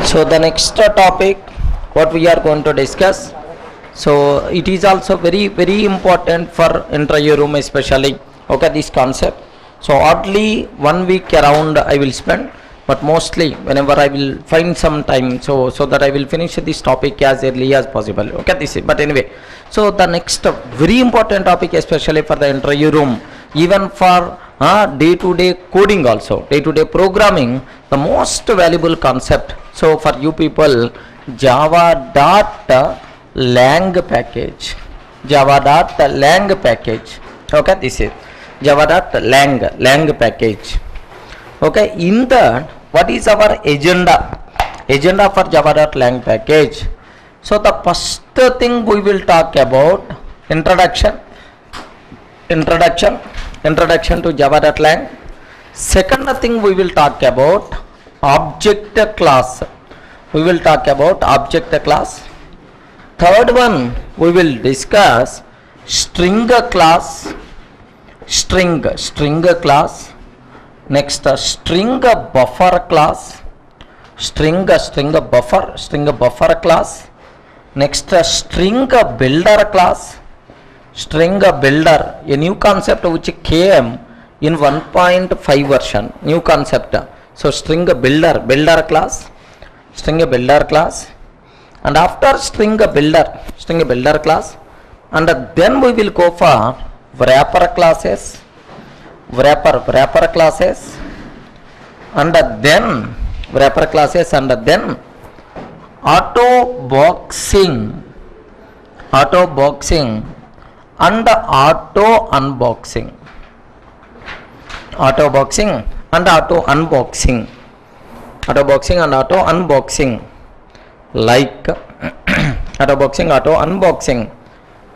So the next topic what we are going to discuss, so it is also very important for interview room especially. Okay, this concept, so oddly 1 week around I will spend, but mostly whenever I will find some time, so that I will finish this topic as early as possible. Okay, this is, but anyway, so the next very important topic especially for the interview room, even for day-to-day coding also, day-to-day programming, the most valuable concept. So for you people, java.lang package, java.lang package. Okay, this is java.lang package. Okay, in that, what is our agenda for java.lang package? So the first thing we will talk about introduction to java.lang. Second thing we will talk about object class. We will talk about object class. Third one, we will discuss string class. Next, string buffer class. String buffer class. Next, string builder class. String builder, a new concept which came in 1.5 version, new concept. So string builder class, and after string builder class, and then we will go for wrapper classes, and then auto boxing and auto unboxing, like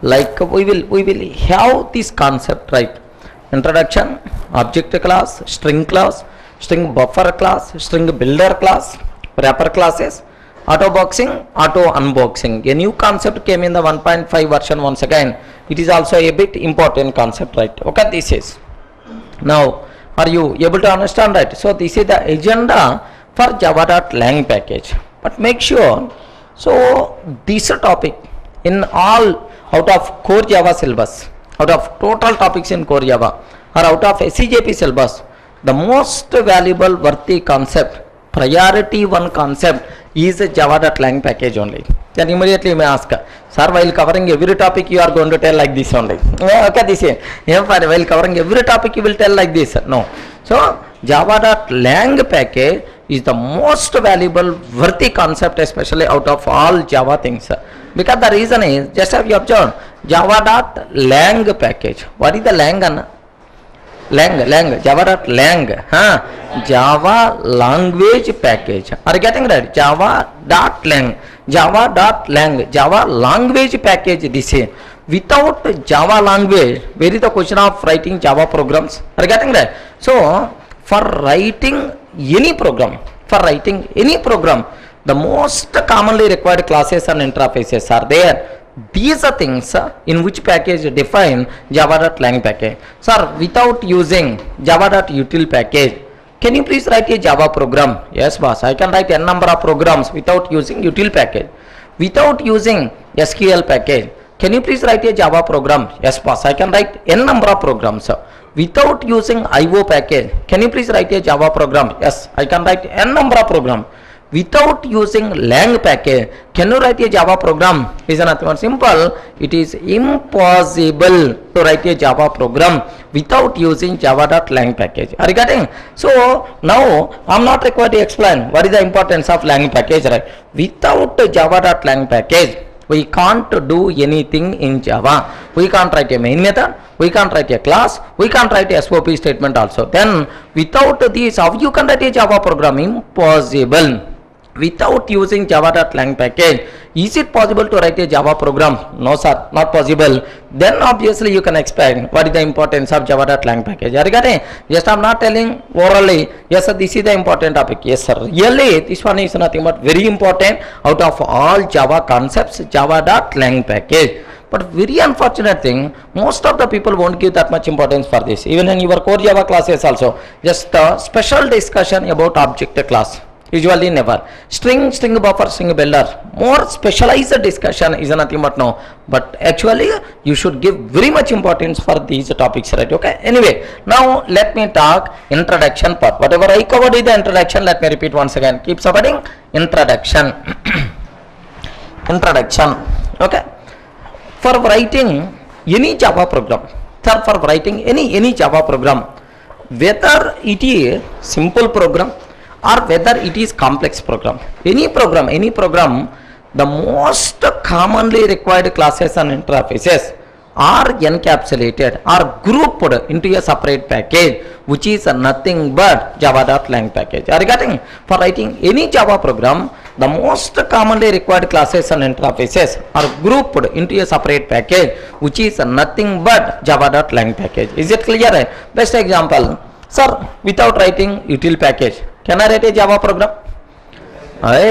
like we will have this concept, right? Introduction, object class, string buffer class, string builder class, wrapper classes, auto boxing, auto unboxing. A new concept came in the 1.5 version. Once again, it is also a bit important concept, right? Okay, this is, now are you able to understand, right? So this is the agenda for java.lang package. But make sure, so this topic in all, out of core Java syllabus, out of total topics in core Java, or out of SCJP syllabus, the most valuable worthy concept, priority one concept is a java.lang package only. Then immediately you may ask, sir, while covering every topic you are going to tell like this only. Okay, this is, while covering every topic you will tell like this. No. So java.lang package is the most valuable worthy concept, especially out of all Java things. Because the reason is, just have you observed, java.lang package. What is the lang? Java.lang, Java language package. Are you getting right? Java.lang, Java language package. This is, without Java language, where is the question of writing Java programs? Are you getting right? So for writing any program, the most commonly required classes and interfaces are there. These are things in which package define java.lang package. Sir, without using java.util package, can you please write a Java program? Yes, boss, I can write n number of programs without using util package. Without using SQL package, can you please write a Java program? Yes, boss, I can write n number of programs. Without using IO package, can you please write a Java program? Yes, I can write n number of program. Without using lang package, can you write a Java program? Is nothing more simple. It is impossible to write a Java program without using java.lang package. Are you getting? So now I am not required to explain what is the importance of lang package, right? Without java.lang package, we can't do anything in Java. We can't write a main method, we can't write a class, we can't write a SOP statement also. Then without this, how you can write a Java program? Impossible. Without using java.lang package, is it possible to write a Java program? No, sir, not possible. Then obviously you can explain what is the importance of java.lang package. Are you getting? Just I am not telling orally, yes sir, this is the important topic. Yes sir, really this one is nothing but very important out of all Java concepts, java.lang package. But very unfortunate thing, most of the people won't give that much importance for this. Even in your core Java classes also, just a special discussion about object class. Usually never. String buffer, string builder. More specialized discussion is nothing but no. But actually, you should give very much importance for these topics, right? Okay. Anyway, now let me talk introduction part. Whatever I covered in the introduction, let me repeat once again. Keep supporting introduction. Introduction. Okay. For writing any Java program, sir, for writing any Java program, whether it is simple program or whether it is complex program, any program, the most commonly required classes and interfaces are encapsulated or grouped into a separate package, which is nothing but java.lang package. Are you getting? For writing any Java program, the most commonly required classes and interfaces are grouped into a separate package, which is nothing but java.lang package. Is it clear? Best example, sir, without writing util package, can I write a Java program?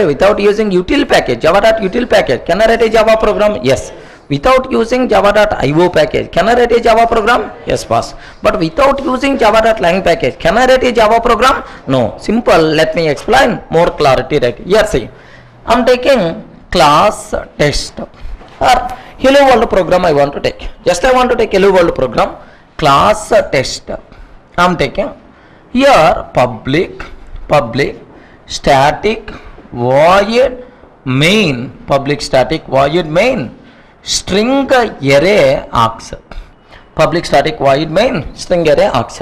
Without using util package, java.util package, can I write a Java program? Yes. Without using java.io package, can I write a Java program? Yes, boss. But without using java.lang package, can I write a Java program? No. Simple. Let me explain more clarity. Right here, see, I'm taking class test or hello world program. I want to take. Just I want to take hello world program, class test. I'm taking here public static void main, public static void main, string array args, public static void main, string array args.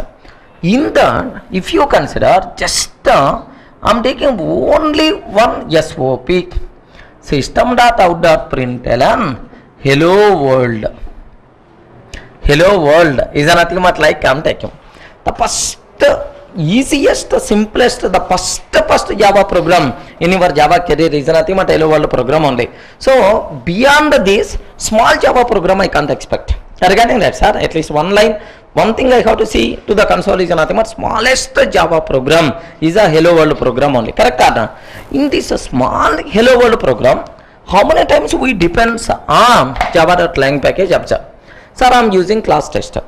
In that, if you consider just I'm taking only one SOP, system.out.println hello world. Hello world is nothing but like I'm taking the first easiest, simplest, the first Java program in your Java career is nothing but hello world program only. So beyond this small Java program I can't expect. Regarding that, sir, at least one line, one thing I have to see to the console is nothing but smallest Java program is a hello world program only. Correct? In this small hello world program, how many times we depends on java.lang package? Sir, I'm using class tester.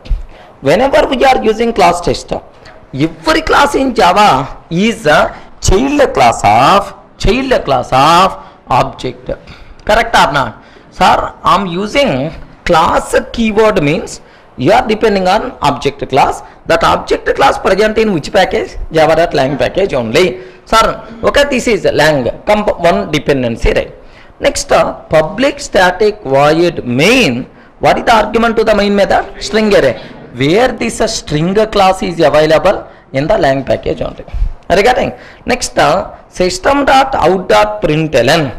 Whenever we are using class tester, every class in Java is a child class of object. Correct or not? Sir, I'm using class keyword means you are depending on object class. That object class present in which package? Java.lang package only. Sir, okay, this is lang, one dependency, right? Next, public static void main. What is the argument to the main method? String array. Where this string class is available in the lang package only. Are you getting? Next, system.out.println.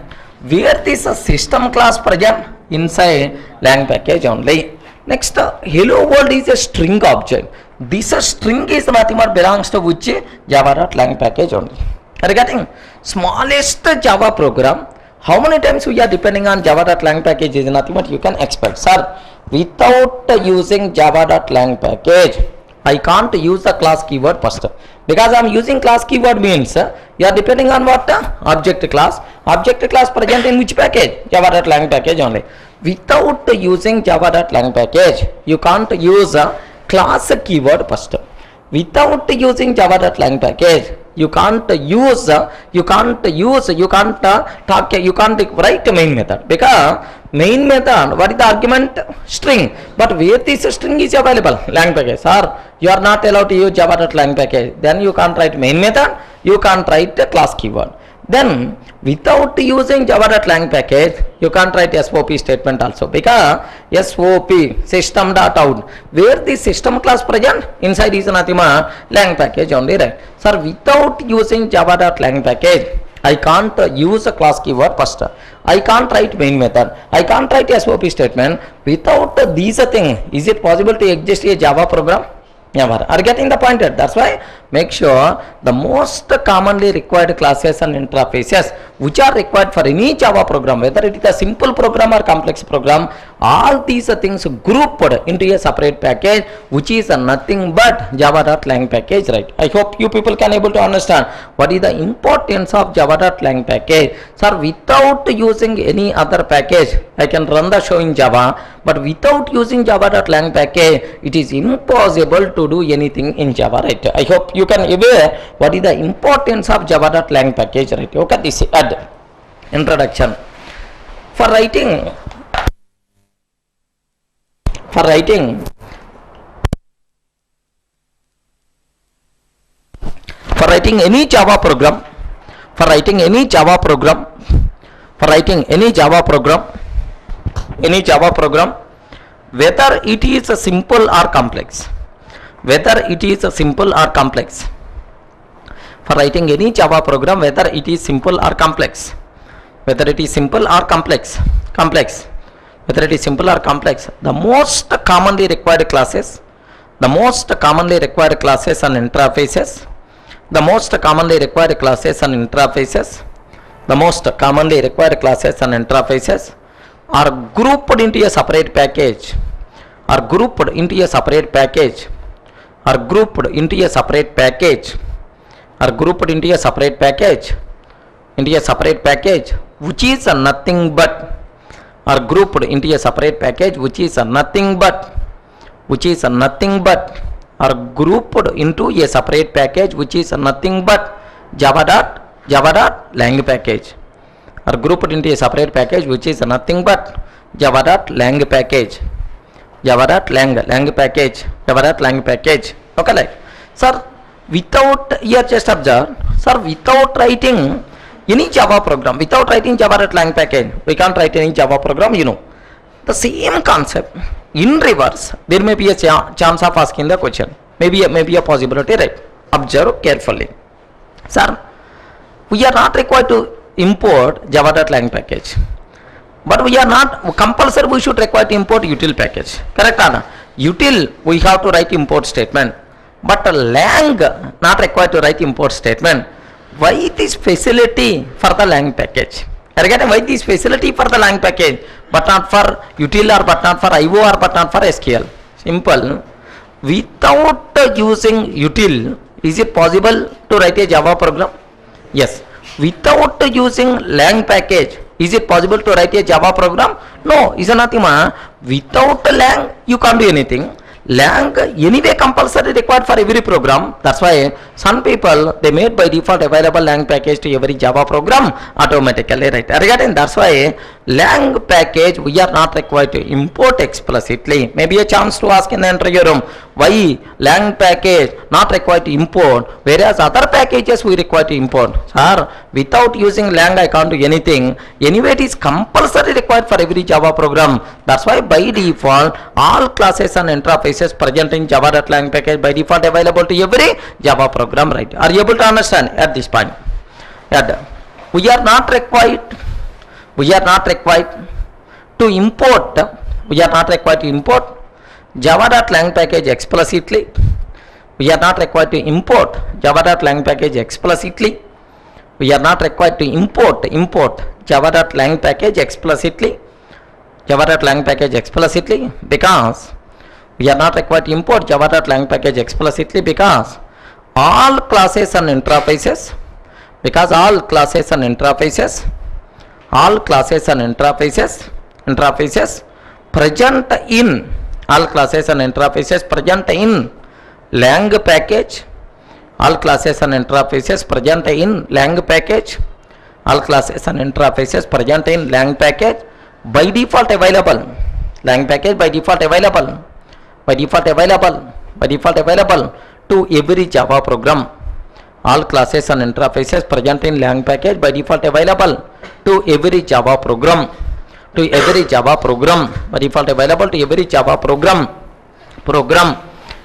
Where this system class present inside lang package only. Next, hello world is a string object. This string is nothing but belongs to which java.lang package only. Are you getting? Smallest Java program, how many times we are depending on java.lang package is nothing but you can expect. Sir, without using java.lang package, I can't use the class keyword first. Because I am using class keyword means you are depending on what? Object class. Object class present in which package? Java.lang package only. Without using java.lang package, you can't use class keyword first. Without using java.lang package, you can't write main method, because main method, what is the argument? String. But where this string is available? Lang package. Sir, you are not allowed to use java.lang package. Then you can't write main method, you can't write the class keyword. Then without using java.lang package, you can't write SOP statement also, because SOP system.out, where the system class present inside is nothing but lang package only, right? Sir, without using java.lang package, I can't use a class keyword first. I can't write main method. I can't write SOP statement. Without these things, is it possible to exist a Java program? Never. Are getting the point? That's why make sure the most commonly required classes and interfaces which are required for any Java program, whether it is a simple program or complex program, all these things grouped into a separate package, which is nothing but java.lang package, right? I hope you people can able to understand what is the importance of java.lang package. Sir, without using any other package, I can run the show in Java, but without using java.lang package, it is impossible to do anything in Java, right? I hope you can aware what is the importance of java.lang package, right? Okay, this is add introduction. For writing any Java program, whether it is simple or complex, for writing any Java program, whether it is simple or complex, the most commonly required classes and interfaces, are grouped into a separate package, which is nothing but java.lang package, are grouped into a separate package, which is nothing but java.lang package. Okay, like, sir, without, here just observe, sir, without writing any Java program, without writing java.lang package, we can't write any Java program, you know. The same concept in reverse, there may be a chance of asking the question, maybe a possibility, right? Observe carefully. Sir, we are not required to import java.lang package, but we are not compulsory we should require to import util package, correct, Anna? Util we have to write import statement, but lang not required to write import statement. Why this facility for the lang package? Why this facility for the lang package but not for util, or but not for IO, or but not for SQL? Simple. Without using util, is it possible to write a Java program? Yes. Without using lang package, is it possible to write a Java program? No, is nothing. Without lang you can't do anything. Lang anyway compulsory required for every program. That's why some people they made by default available lang package to every Java program automatically, right? Regarding that's why lang package we are not required to import explicitly. Maybe a chance to ask in the interview room, why lang package not required to import, whereas other packages we require to import? Sir, without using lang I can't do anything. Anyway, it is compulsory required for every Java program. That's why by default all classes and interfaces present in java.lang package by default available to every Java program, right? Are you able to understand at this point? We are not required to import java.lang package explicitly. We are not required to import java.lang package explicitly. We are not required to import java.lang package explicitly. Because we are not required to import java.lang package explicitly because all classes and interfaces present in lang package, by default available, lang package by default available to every Java program. All classes and interfaces present in lang package by default available to every Java program. By default available to every Java program.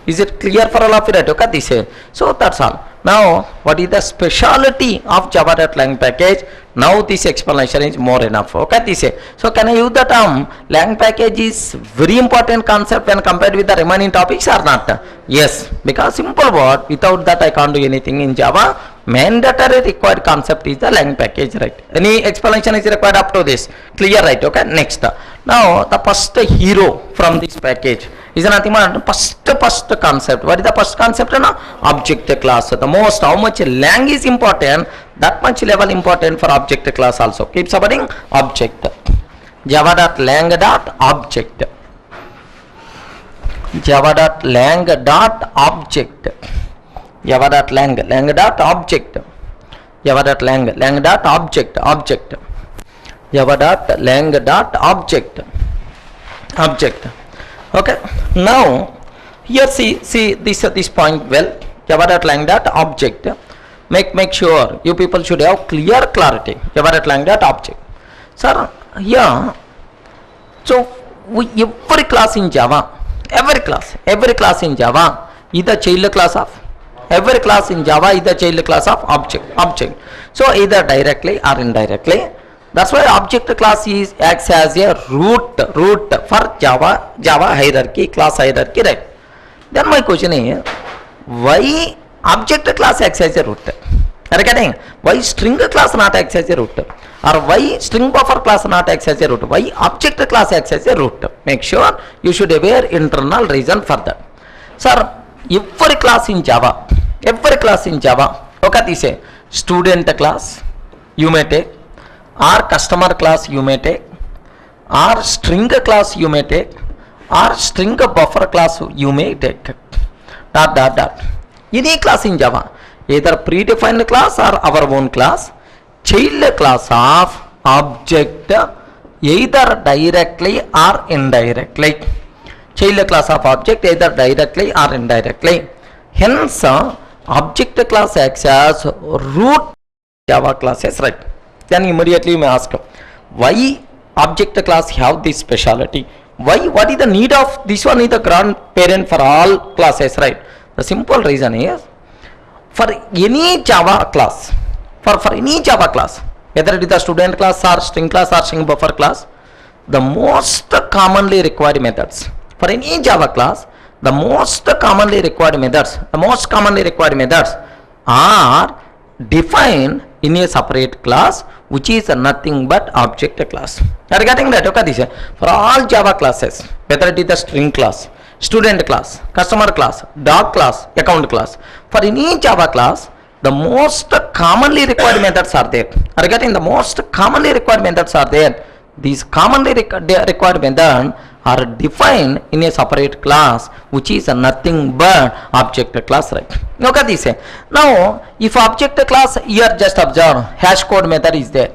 Is it clear for all of you, right? Okay, this is so that's all. Now, what is the speciality of java.lang package? Now this explanation is more enough. Okay, this is so. Can I use the term lang package is very important concept when compared with the remaining topics or not? Yes, because simple word, without that I can't do anything in Java. mandatory required concept is the lang package, right? Any explanation is required up to this? Clear, right? Okay, next. Now the first hero from this package is nothing but first concept. What is the first concept? No? Object class. The most, how much lang is important, that much level important for object class also. Keep supporting object. Java.lang.object. Java.lang.object. Java.lang.object. Java.lang.object. Object. Java.lang.object. Object. Okay. Now here see this point well. Java.lang.object. Make sure you people should have clear clarity. Java.lang.object. Sir, here, so every class in Java, every class in Java is the child class of, every class in Java is the child class of object. So either directly or indirectly. That's why object class acts as a root for Java hierarchy, class hierarchy, right? Then my question is, why object class acts as a root? Are you getting? Why string class not acts as a root? Or why string buffer class not acts as a root? Why object class acts as a root? Make sure you should aware internal reason for that. Sir, every class in Java, okay, this is student class you may take, or customer class you may take, or string class you may take, or string buffer class you may take. Any class in Java, either predefined class or our own class, child class of object, either directly or indirectly. Child class of object either directly or indirectly. Hence, object class acts as root Java classes, right? Then immediately you may ask, why object class have this speciality? Why? What is the need of this one? Is the grandparent for all classes, right? The simple reason is, for any Java class, for any Java class, whether it is the student class or string buffer class, the most commonly required methods for any Java class, the most commonly required methods are defined in a separate class, which is nothing but object class. Are you getting that? Okay, this for all Java classes, whether it is the string class, student class, customer class, dog class, account class, for any Java class, the most commonly required methods are there. Are you getting? The most commonly required methods are there. These commonly required methods are defined in a separate class, which is nothing but object class, right? Look at this. Now, if object class, here just observe, hash code method is there.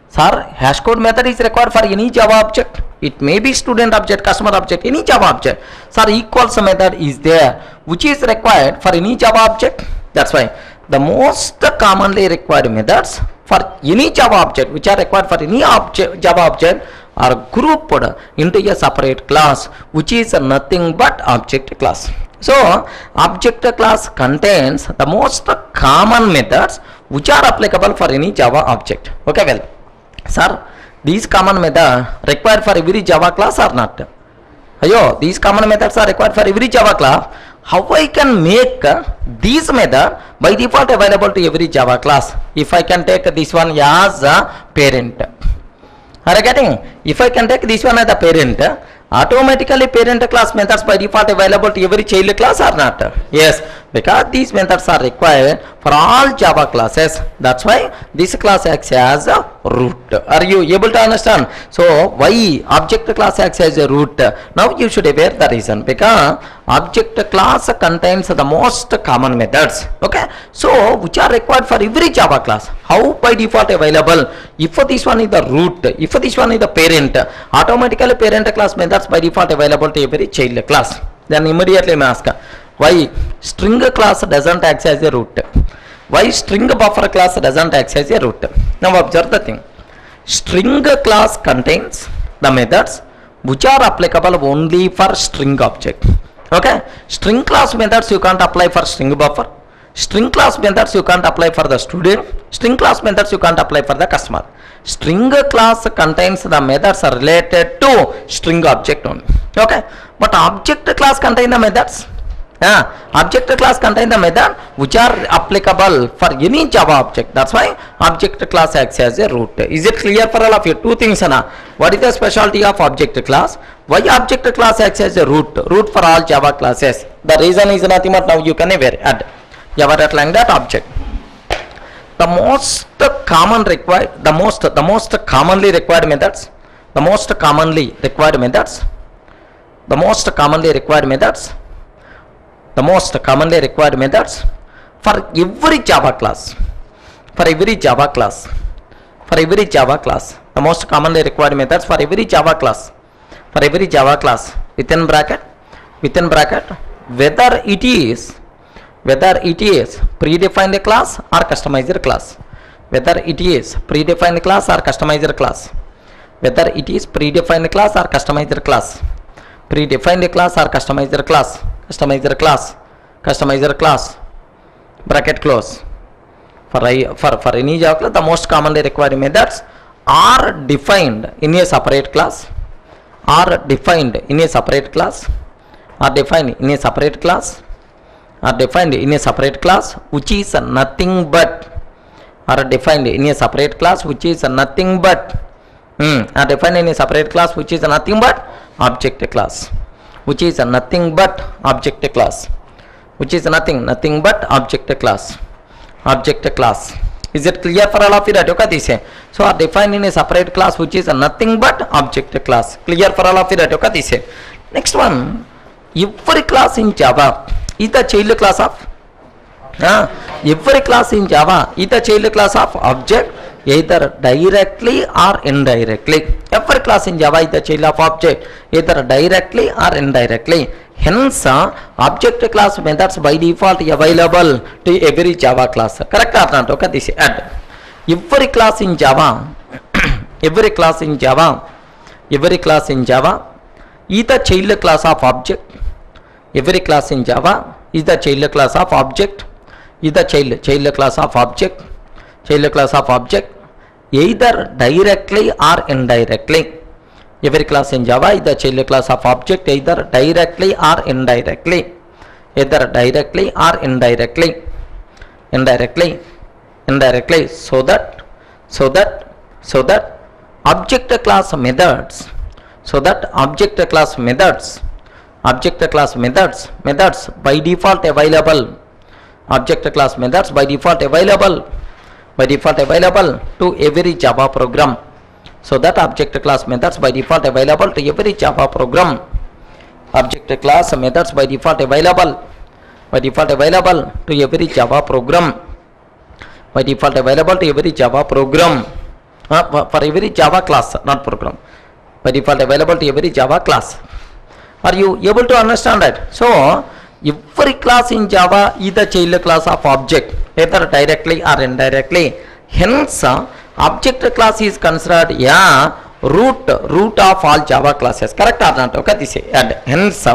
Sir, hash code method is required for any Java object. It may be student object, customer object, any Java object. Sir, equals method is there, which is required for any Java object. That's why the most commonly required methods for any Java object, which are required for any Java object, are grouped into a separate class, which is nothing but object class. So object class contains the most common methods which are applicable for any Java object. Okay, well, sir, these common methods required for every Java class or not? Ayo, these common methods are required for every Java class. How I can make these method by default available to every Java class? If I can take this one as a parent, are you getting? If I can take this one as a parent, automatically parent class methods by default available to every child class or not? Yes, because these methods are required for all Java classes. That's why this class acts as a root. Are you able to understand? So why object class acts as a root? Now you should aware the reason, because object class contains the most common methods. Okay, so which are required for every Java class. How by default available? If this one is the root, if this one is the parent, automatically parent class methods by default available to every child class. Then immediately I ask, why string class doesn't act as a root? Why string buffer class doesn't act as a root? Now observe the thing. String class contains the methods which are applicable only for string object. Okay, string class methods you can't apply for string buffer. String class methods you can't apply for the student. String class methods you can't apply for the customer. String class contains the methods related to string object only. Okay, but object class contains the methods. Object class contain the method which are applicable for any Java object. That's why object class acts as a root. Is it clear for all of you? Two things, Anna. What is the specialty of object class? Why object class acts as a root? Root for all Java classes. The reason is nothing but now you can ever add java.lang that object. The most commonly required methods. The most commonly required methods for every Java class. The most commonly required methods for every Java class. Within bracket, whether it is predefined class or customized class. Whether it is predefined class or customized class. Customizer class. Bracket close. For any Java class, the most commonly required methods are defined in a separate class. Are defined in a separate class which is nothing but object class, Is it clear for all of you that? Okay, this so are defined in a separate class which is nothing but object class. Clear for all of you that? Okay, this next one, every class in Java is the child class of every class in Java is the child class of object, either directly or indirectly. Every class in Java is the child of object, either directly or indirectly. Hence, object class methods by default available to every Java class. Correct or not? Okay, this add. Every class in Java is the child class of object. Every class in Java is the child class of object. Either directly or indirectly. Every class in Java is the child class of object, either directly or indirectly. So that object class methods by default available. To every Java program. So that object class methods by default available to every Java program. Object class methods by default available to every Java program. For every Java class, not program. By default available to every Java class. Are you able to understand that? So every class in Java is the child class of object, either directly or indirectly. Hence, object class is considered root of all Java classes. Correct or not? Okay, this is add. Hence,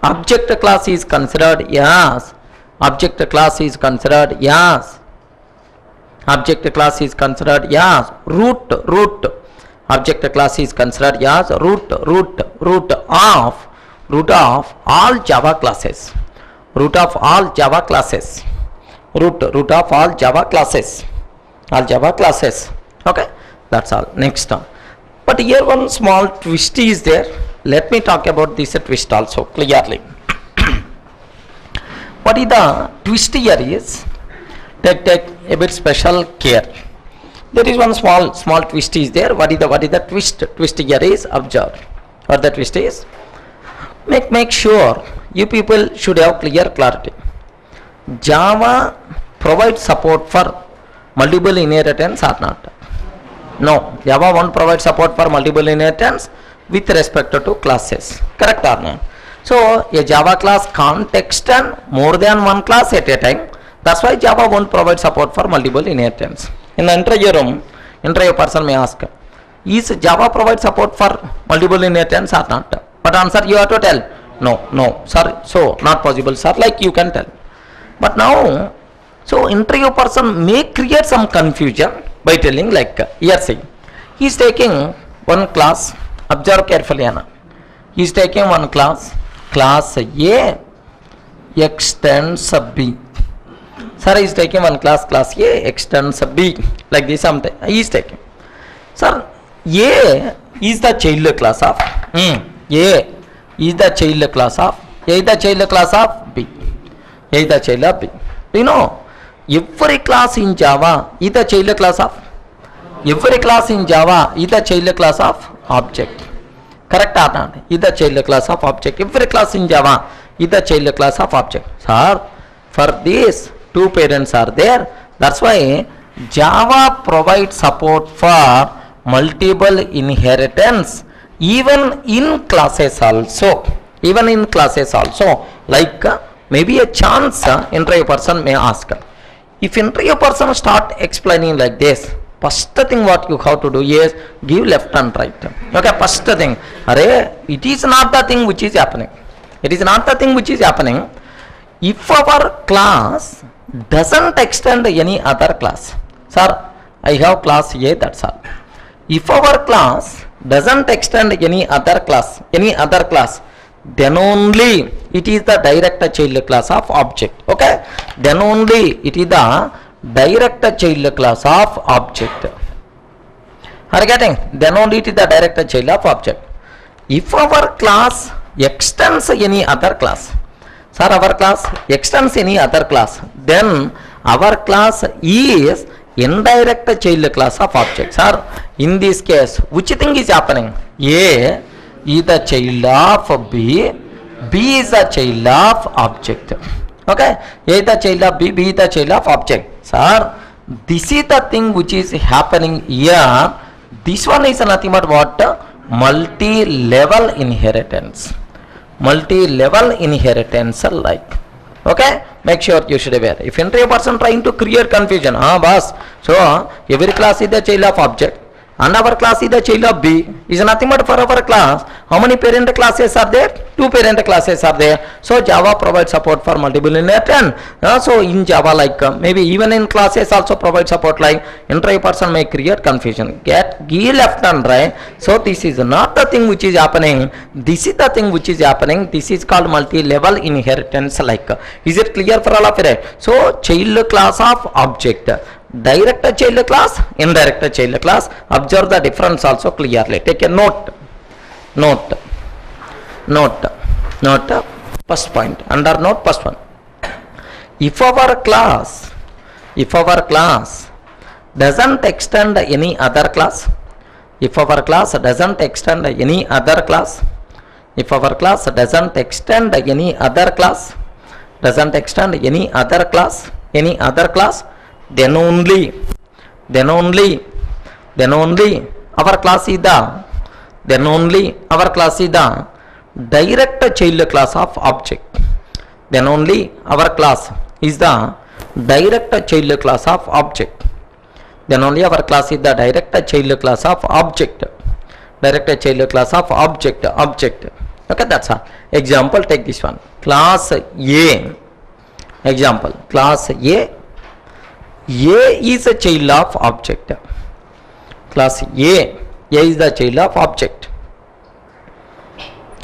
object class is considered root of all Java classes. Okay, that's all. Next, but here one small twist is there. Let me talk about this twist also clearly. What is the twist here is, take a bit special care. There is one small twist is there. What is the twist? Twist here is, observe. What the twist is? Make sure you people should have clarity. Java provides support for multiple inheritance or not? No, Java won't provide support for multiple inheritance with respect to classes. Correct or not? So a Java class can't extend more than one class at a time. That's why Java won't provide support for multiple inheritance. In the interview room, interview person may ask, is Java provide support for multiple inheritance or not? But answer you have to tell, no, sir, so not possible, sir, like you can tell. But now, so interview person may create some confusion by telling like, here see, he is taking one class, observe carefully, Anna. He is taking one class class A extends B. Sir is taking one class, class A extends B, like this something he is taking. Sir, A is the child class of A is the child class of A is the child class of B. A is the child of B. You know, every class in Java is the child class of every class in Java is the child class of object. Correct or not? Is the child class of object. Every class in Java is the child class of object. Sir, for this two parents are there. That's why Java provides support for multiple inheritance even in classes also. Even in classes also. Like maybe a chance interview person may ask. If interview person start explaining like this, first thing what you have to do is give left and right. Okay, first thing. It is not the thing which is happening. It is not the thing which is happening. If our class doesn't extend any other class. Sir, I have class A, that's all. If our class doesn't extend any other class, then only it is the direct child class of object. Okay, then only it is the direct child class of object. Are you getting? Then only it is the direct child of object. If our class extends any other class, sir, our class extends any other class, then our class is indirect child class of object. Sir, in this case, which thing is happening? A is the child of B, B is the child of object. Okay, A is the child of B, B is the child of object. Sir, this is the thing which is happening here. This one is nothing but what? Multi-level inheritance. Multi-level inheritance like. Okay, make sure you should be aware. If interview person trying to create confusion, boss, so every class is the child of object and our class is the child of B is nothing but for our class. How many parent classes are there? Two parent classes are there. So Java provides support for multiple inheritance. So in Java, like maybe even in classes also provide support, like interview person may create confusion. Give left and right. So this is not the thing which is happening. This is the thing which is happening. This is called multi-level inheritance. Like, is it clear for all of you? So child class of object. Direct child class, indirect child class. Observe the difference also clearly. Take a note. Note. First point. Under note first one. If our class doesn't extend any other class, if our class doesn't extend any other class, if our class doesn't extend any other class, any other class, then only our class is the direct child class of object. Then only our class is the direct child class of object. Then only our class is the direct child class of object. Direct child class of object. Okay, that's all. Example, take this one. Class A. Example, class A. A is a child of object. Class A is the child of object.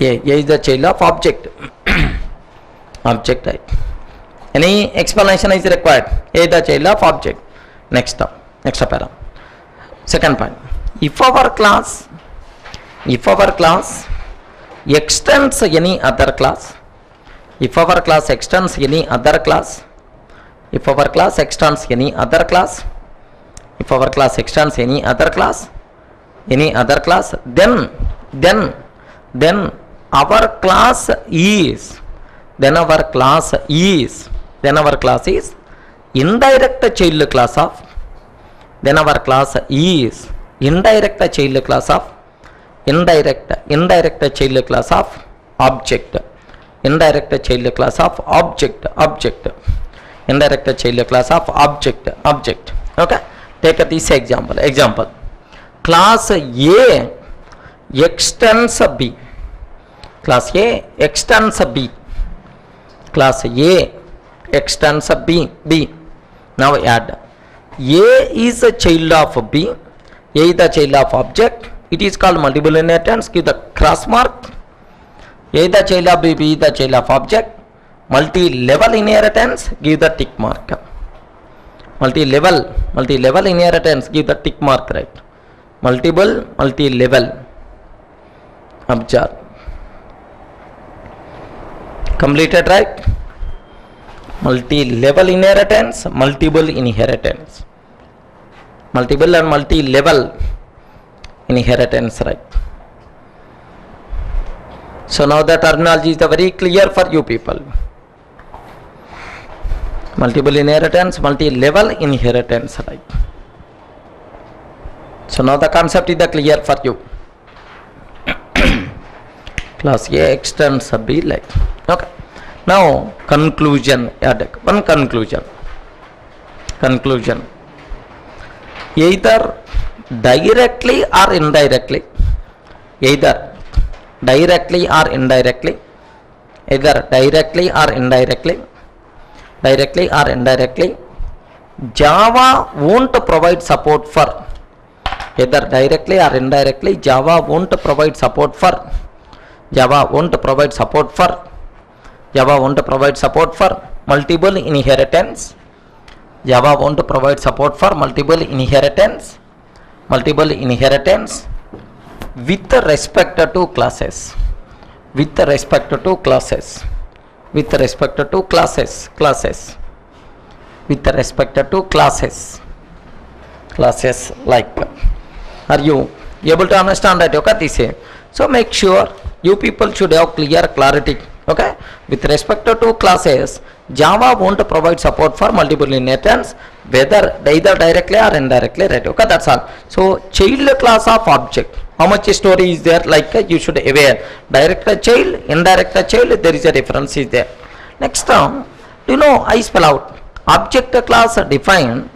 A is the child of object. Object, right? Any explanation is required? A is the child of object. Next para. Second point. If our class extends any other class, if our class extends any other class, if our class extends any other class, if our class extends any other class, then our class is indirect child class of, then our class is indirect child class of, indirect child class of object, indirect child class of object, indirect child class of object. Okay, take this example. Class A extends B. Class A extends B. Class A extends B. Now add. A is a child of B. A is the child of object. It is called multiple inheritance. Give the cross mark. A the child of B, B the child of object. Multi-level inheritance, give the tick mark. Multi-level inheritance, give the tick mark, right? Multi-level. Observe. Completed, right? Multi-level inheritance, multiple inheritance. Multiple and multi-level inheritance, right? So now the terminology is very clear for you people. Multiple inheritance, multi-level inheritance, right? So now the concept is clear for you. Class A extends B like. Okay. Now conclusion. One conclusion. Either directly or indirectly. Either directly or indirectly. Java won't provide support for. Either directly or indirectly, Java won't provide support for. Java won't provide support for multiple inheritance. Java won't provide support for multiple inheritance with respect to classes. Classes like. Are you able to understand that? Okay, this is. So make sure you people should have clarity. Okay, with respect to classes, Java won't provide support for multiple inheritance, whether either directly or indirectly, right? Okay, that's all. So child class of object, how much story is there? Like you should aware, direct child, indirect child, there is a difference is there. Next term, I spell out object class define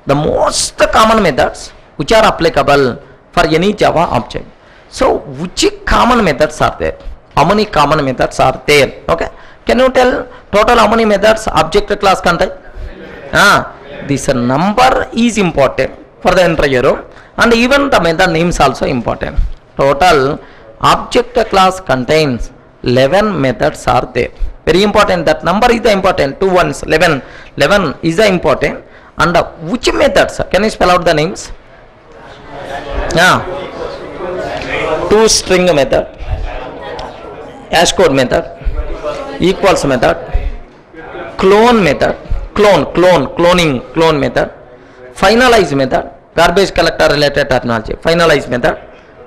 the most common methods which are applicable for any Java object. So which common methods are there? How many common methods are there? Okay, can you tell total how many methods object class contain? This number is important for the entire row, and even the method names also important. Total object class contains 11 methods are there. Very important, that number is the important. 2 ones 11 is the important. And which methods? Can you spell out the names? To string method, hash code method, equals method, clone method, cloning method, finalize method, garbage collector related terminology, finalize method,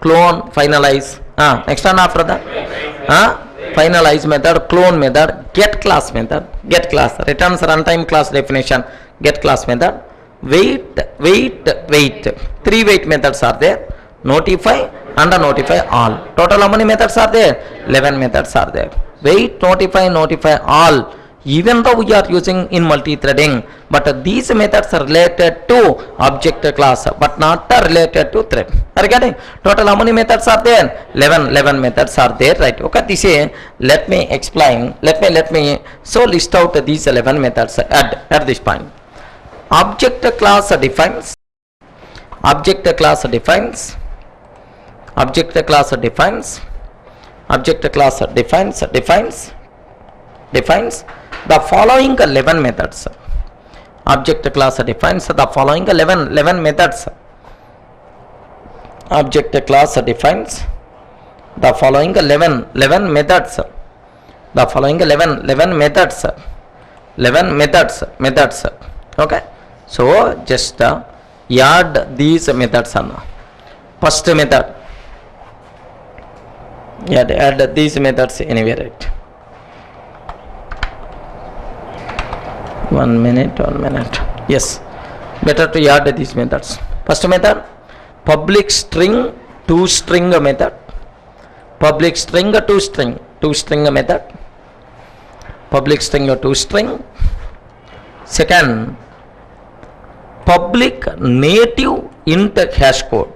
clone, finalize. Next one after that, finalize method, clone method, get class, returns runtime class definition, get class method, wait. 3 wait methods are there, notify and notify all. Total how many methods are there? 11 methods are there. Wait, notify all. Even though we are using in multi-threading, but these methods are related to object class, but not related to thread. Are you getting? Total how many methods are there? 11 methods are there, right? Okay, this is, let me explain. Let me so list out these 11 methods at this point. Object class defines. Object class defines the following 11 methods. Object class defines the following 11 methods. Object class defines the following 11 methods. The following 11 methods. Okay, so just add these methods. First method, add these methods anywhere, right? 1 minute. Yes, better to add these methods. First method, public string to string method. Public string to string method. Public string to string. Second, public native int hash code.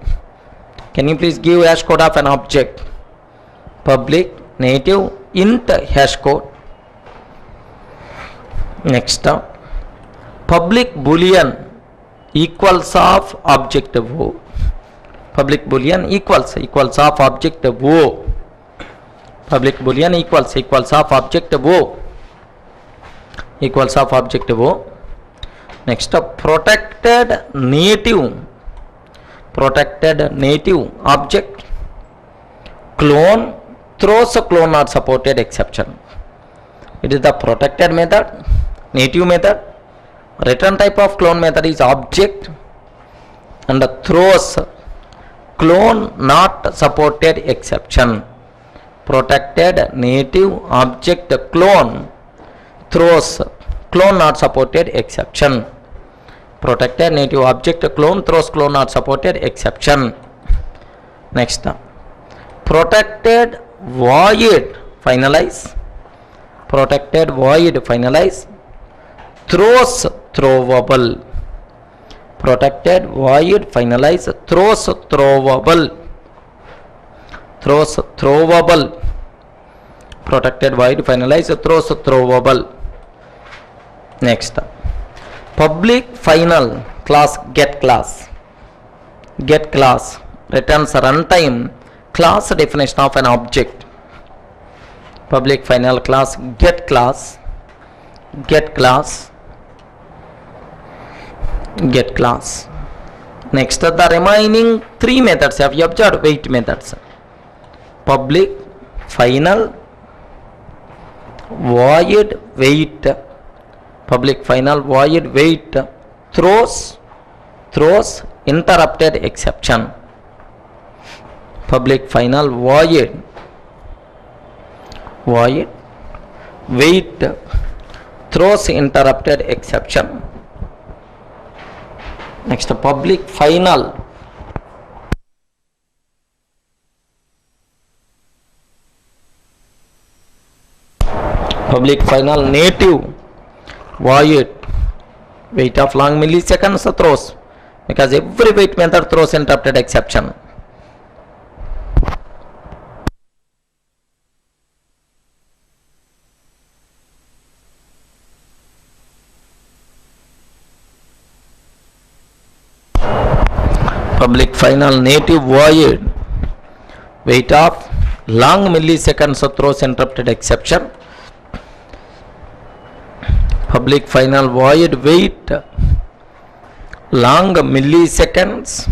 Can you please give hash code of an object? Public native int hash code. Next, public boolean equals of object vo. Public boolean equals of object vo. Public boolean equals of object O, equals of object O. Next, protected native object clone throws a clone not supported exception. It is the protected method, native method. Return type of clone method is object, and the throws clone not supported exception. Protected native object clone throws clone not supported exception. Protected native object clone throws clone not supported exception. Next, protected void finalize. Protected void finalize throws throwable. Protected void finalize throws throwable. Throws throwable. Protected void finalize throws throwable. Next, public final class get class returns runtime class definition of an object. Public final class get class. Next, the remaining three methods have you observed wait methods. Public final void wait. Public final void wait throws interrupted exception. Public final void wait throws interrupted exception. Next, public final native void wait of long milliseconds throws, because every wait method throws interrupted exception. Public final native void wait of long milliseconds throws interrupted exception. Public final void wait long milliseconds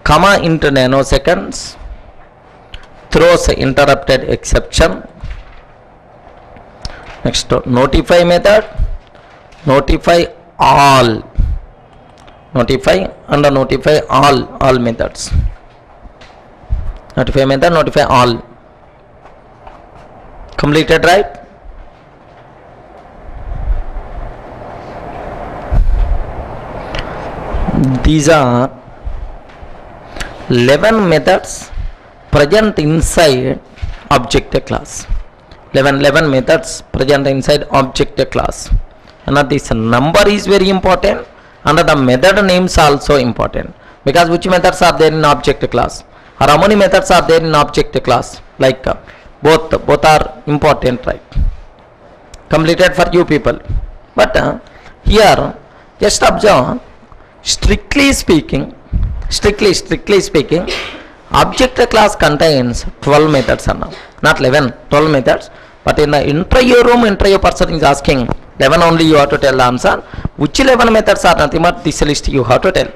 comma into nanoseconds throws interrupted exception. Next, notify method notify all methods. Notify method notify all. Completed, right? These are 11 methods present inside object class. 11 methods present inside object class. And this number is very important, and the method names also important, because which methods are there in object class, or how many methods are there in object class, like both are important, right? Completed for you people. But here just observe, strictly speaking object class contains 12 methods, not 11, 12 methods. But in the interview room, interview person is asking 11 only, you have to tell the answer. Which 11 methods are nothing but this list you have to tell.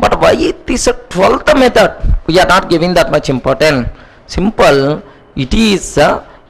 But why this 12th method we are not giving that much importance? Simple, it is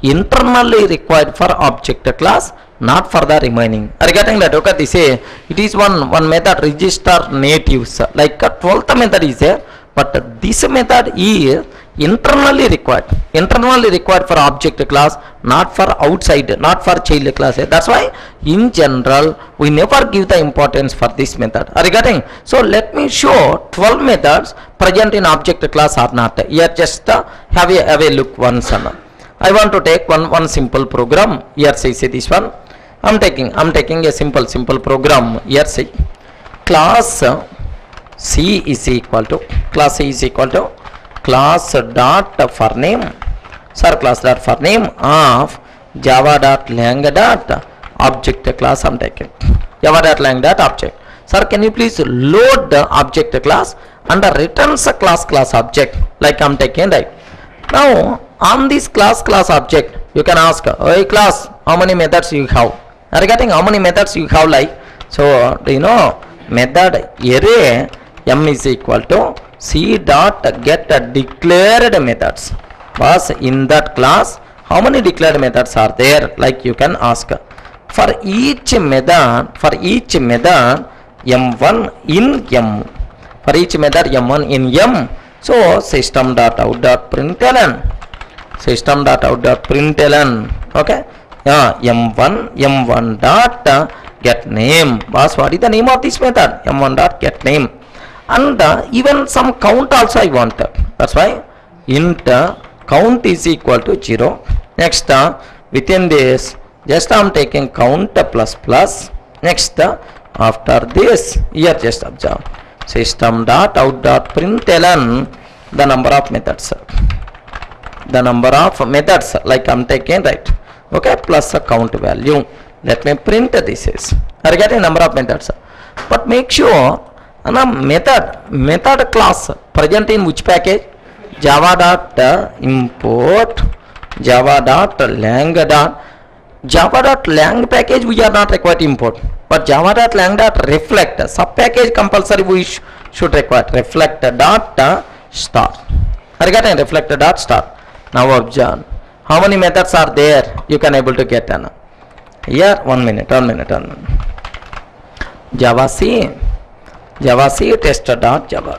internally required for object class, not for the remaining. Are you getting that? Okay, they say it is one method register natives, like a 12th method is there, but this method is internally required for object class, not for outside, not for child class. That's why in general we never give the importance for this method. Are you getting? So let me show 12 methods present in object class or not. Here just have a look once. I want to take one simple program. Here say this one. I'm taking a simple program. Here say class C is equal to class dot for name, class dot for name of java dot lang dot object class. I'm taking java dot lang dot object. Sir, can you please load the object class and returns a class object, like I'm taking, right? Now on this class object, you can ask, hey class, how many methods you have? Are you getting how many methods you have like? So, do you know method array m is equal to c dot get declared methods. Was in that class, how many declared methods are there? Like you can ask. For each method m1 in m. For each method m1 in m. So system dot out dot println. Okay. m1 dot get name. Boss, what is the name of this method? m1 dot get name. And even some count also I want. That's why int count is equal to 0. Next within this just I am taking count plus plus. Next after this here just observe system dot out dot println the number of methods. Like I am taking, right? Okay, plus a count value. Let me print this is. Are getting number of methods. But make sure method class present in which package? Java.import Java.lang package we are not required to import, but Java.lang.reflect sub package compulsory we should require reflect dot start. Are you getting reflect dot start? Now observe how many methods are there. You can able to get an here. 1 minute. Java C test.java.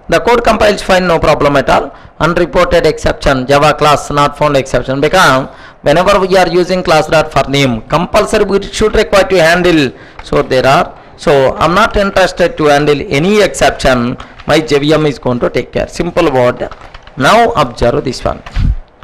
The code compiles fine, no problem at all. Unreported exception, Java class not found exception, because whenever we are using class dot for name, compulsory we should require to handle. So there are. So I'm not interested to handle any exception. My JVM is going to take care. Simple word. Now observe this one.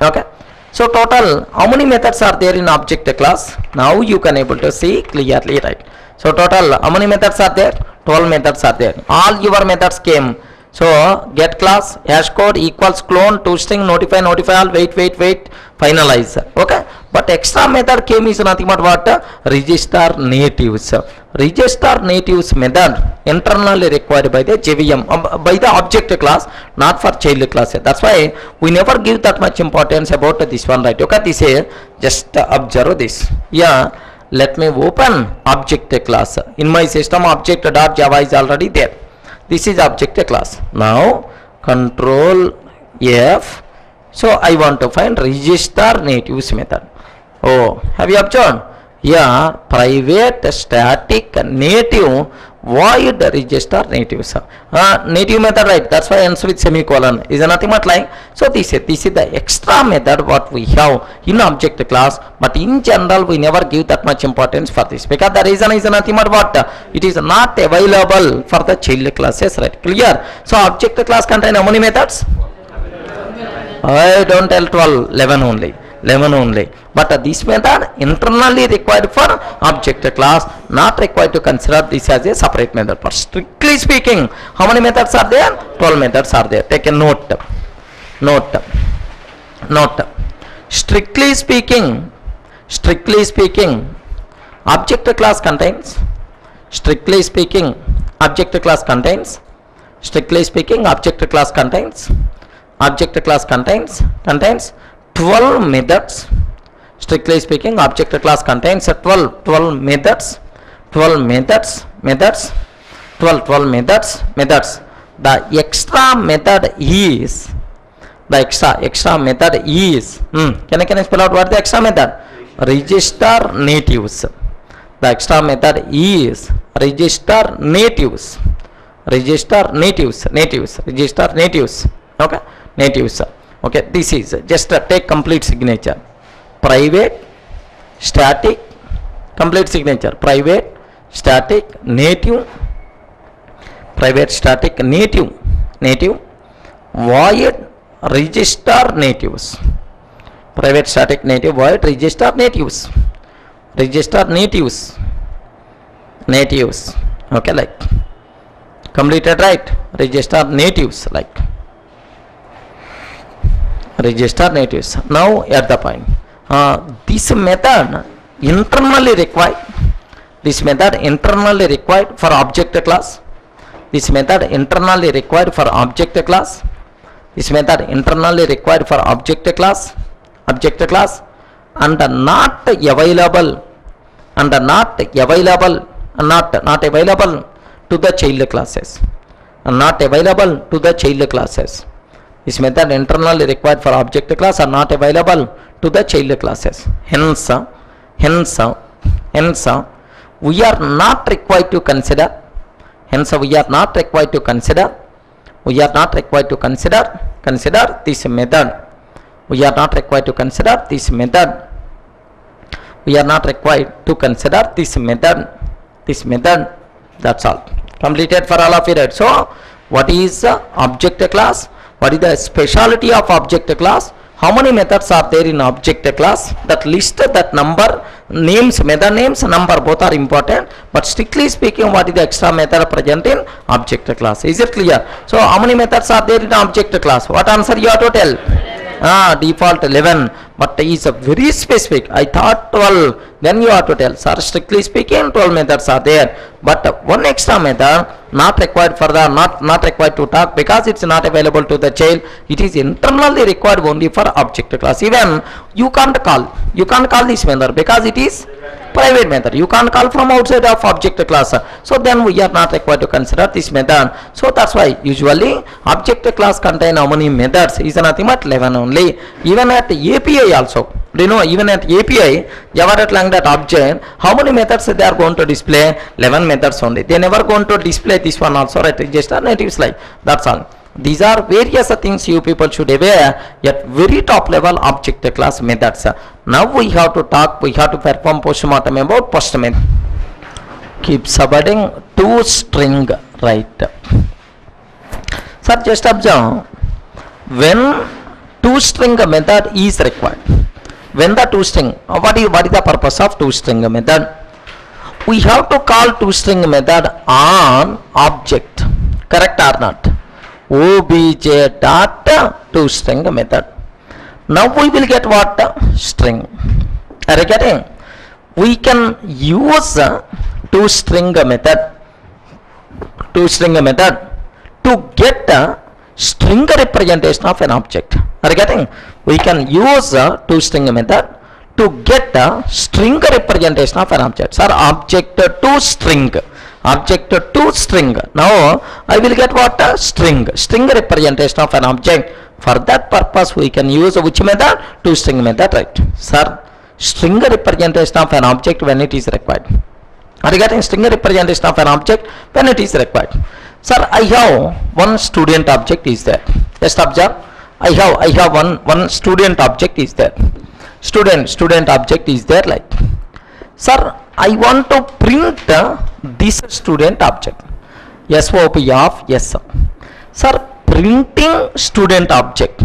Okay. So total how many methods are there in object class? Now you can able to see clearly, right? So total how many methods are there? 12 methods are there. All your methods came. So get class hash code equals clone toString notify all wait finalize. Okay, but extra method came is nothing but what? Register natives. Register natives method internally required by the JVM, by the object class, not for child class. That's why we never give that much importance about this one, right? Okay, this is just observe this. Yeah, let me open object class. In my system object.java is already there. This is object class. Now control F. So I want to find register natives method. Oh, have you observed? Here private static native void register natives. Native method, right? That's why ends with semicolon. Is nothing but like. So this is the extra method what we have in object class, but in general we never give that much importance for this, because the reason is nothing but what? It is not available for the child classes, right? Clear? So object class contain how many methods? I don't tell 12, 11 only. But this method internally required for object class, not required to consider this as a separate method. But strictly speaking, how many methods are there? 12 methods are there. Take a note. Strictly speaking, object class contains 12 methods. Strictly speaking, object class contains 12 methods. The extra method is can I spell out what the extra method? Register natives. The extra method is register natives. Okay, natives. Okay, this is just take complete signature. Private static complete signature. Private static native void register natives. Private static native void register natives. Okay, like completed, right? Register natives, like register natives. Now at the point, this method internally required for object class. This method internally required for object class and not available to the child classes, This method internally required for object class are not available to the child classes. Hence, we are not required to consider. We are not required to consider this method. We are not required to consider this method. That's all. Completed for all of you, right? So, what is object class? What is the speciality of object class? How many methods are there in object class? That list, that number, names, method names, number, both are important. But strictly speaking, what is the extra method present in object class? Is it clear? So, how many methods are there in object class? What answer you have to tell? Default 11, but is very specific. I thought 12. Then you have to tell, sir, strictly speaking 12 methods are there, but one extra method not required for the not required to talk because it's not available to the child. It is internally required only for object class. Even you can't call this method because it is private method. You can't call from outside of object class. So then we are not required to consider this method. So that's why usually object class contain how many methods? Is nothing but 11 only. Even at API also, even at API, Java.lang.object, how many methods they are going to display? 11 methods only. They never going to display this one also, right? Just a native slide. That's all. These are various things you people should aware at very top level object class methods. Now we have to perform postmortem about post method. Keep subverting to string, right? Sir, just observe, when toString method is required, when the toString, what is the purpose of toString method? We have to call toString method on object, correct or not? Obj dot toString method. Now we will get what? String. Are you getting? We can use toString method to get a string representation of an object. Are you getting? We can use toString method to get a string representation of an object. Sir, object to string. Now I will get what? String representation of an object. For that purpose we can use which method? toString method, right? Sir, string representation of an object when it is required. Are you getting? String representation of an object when it is required. Sir, I have one student object is there. Just observe. I have one student object is there. Student object is there, like. Sir, I want to print this student object. SOP of yes. Sir, printing student object,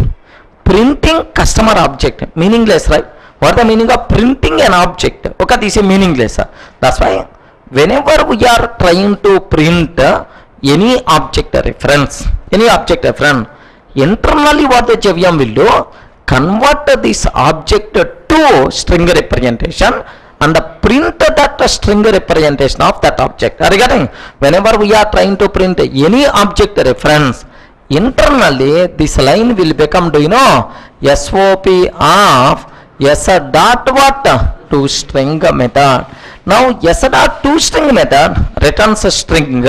printing customer object, meaningless, right? What is the meaning of printing an object? Okay, this is meaningless. That's why whenever we are trying to print any object reference, internally what the JVM will do, convert this object to string representation and print that string representation of that object. Are you getting? Whenever we are trying to print any object reference, internally this line will become, do you know, SOP of s dot what? toString method. Now s dot toString method returns a string.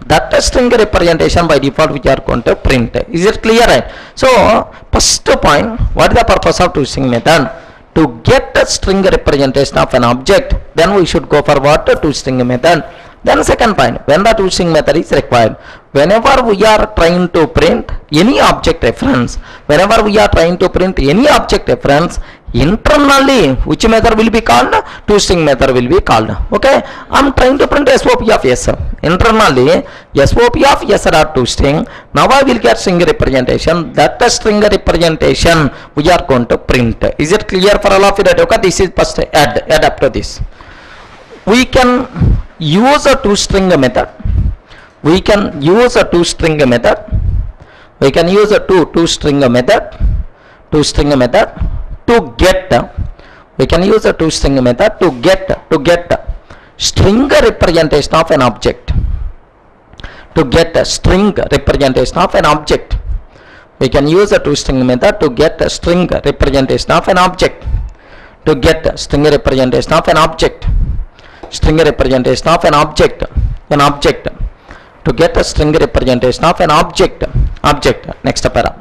That string representation by default we are going to print. Is it clear, right? So first point, what is the purpose of toString method? To get a string representation of an object, then we should go for what? toString method. Then second point, when the toString method is required, whenever we are trying to print any object reference, internally which method will be called? toString method will be called. Okay, I am trying to print SOP of s. Internally SOP of s dot toString. Now I will get string representation. That string representation we are going to print. Is it clear for all of you? That okay, this is first add up to this. We can use a toString method. We can use a toString method to get. We can use a toString method to get string representation of an object. To get a string representation of an object, We can use a toString method to get a string representation of an object. To get string representation of an object. String representation of an object. An object. To get a string representation of an object. Object. Next para.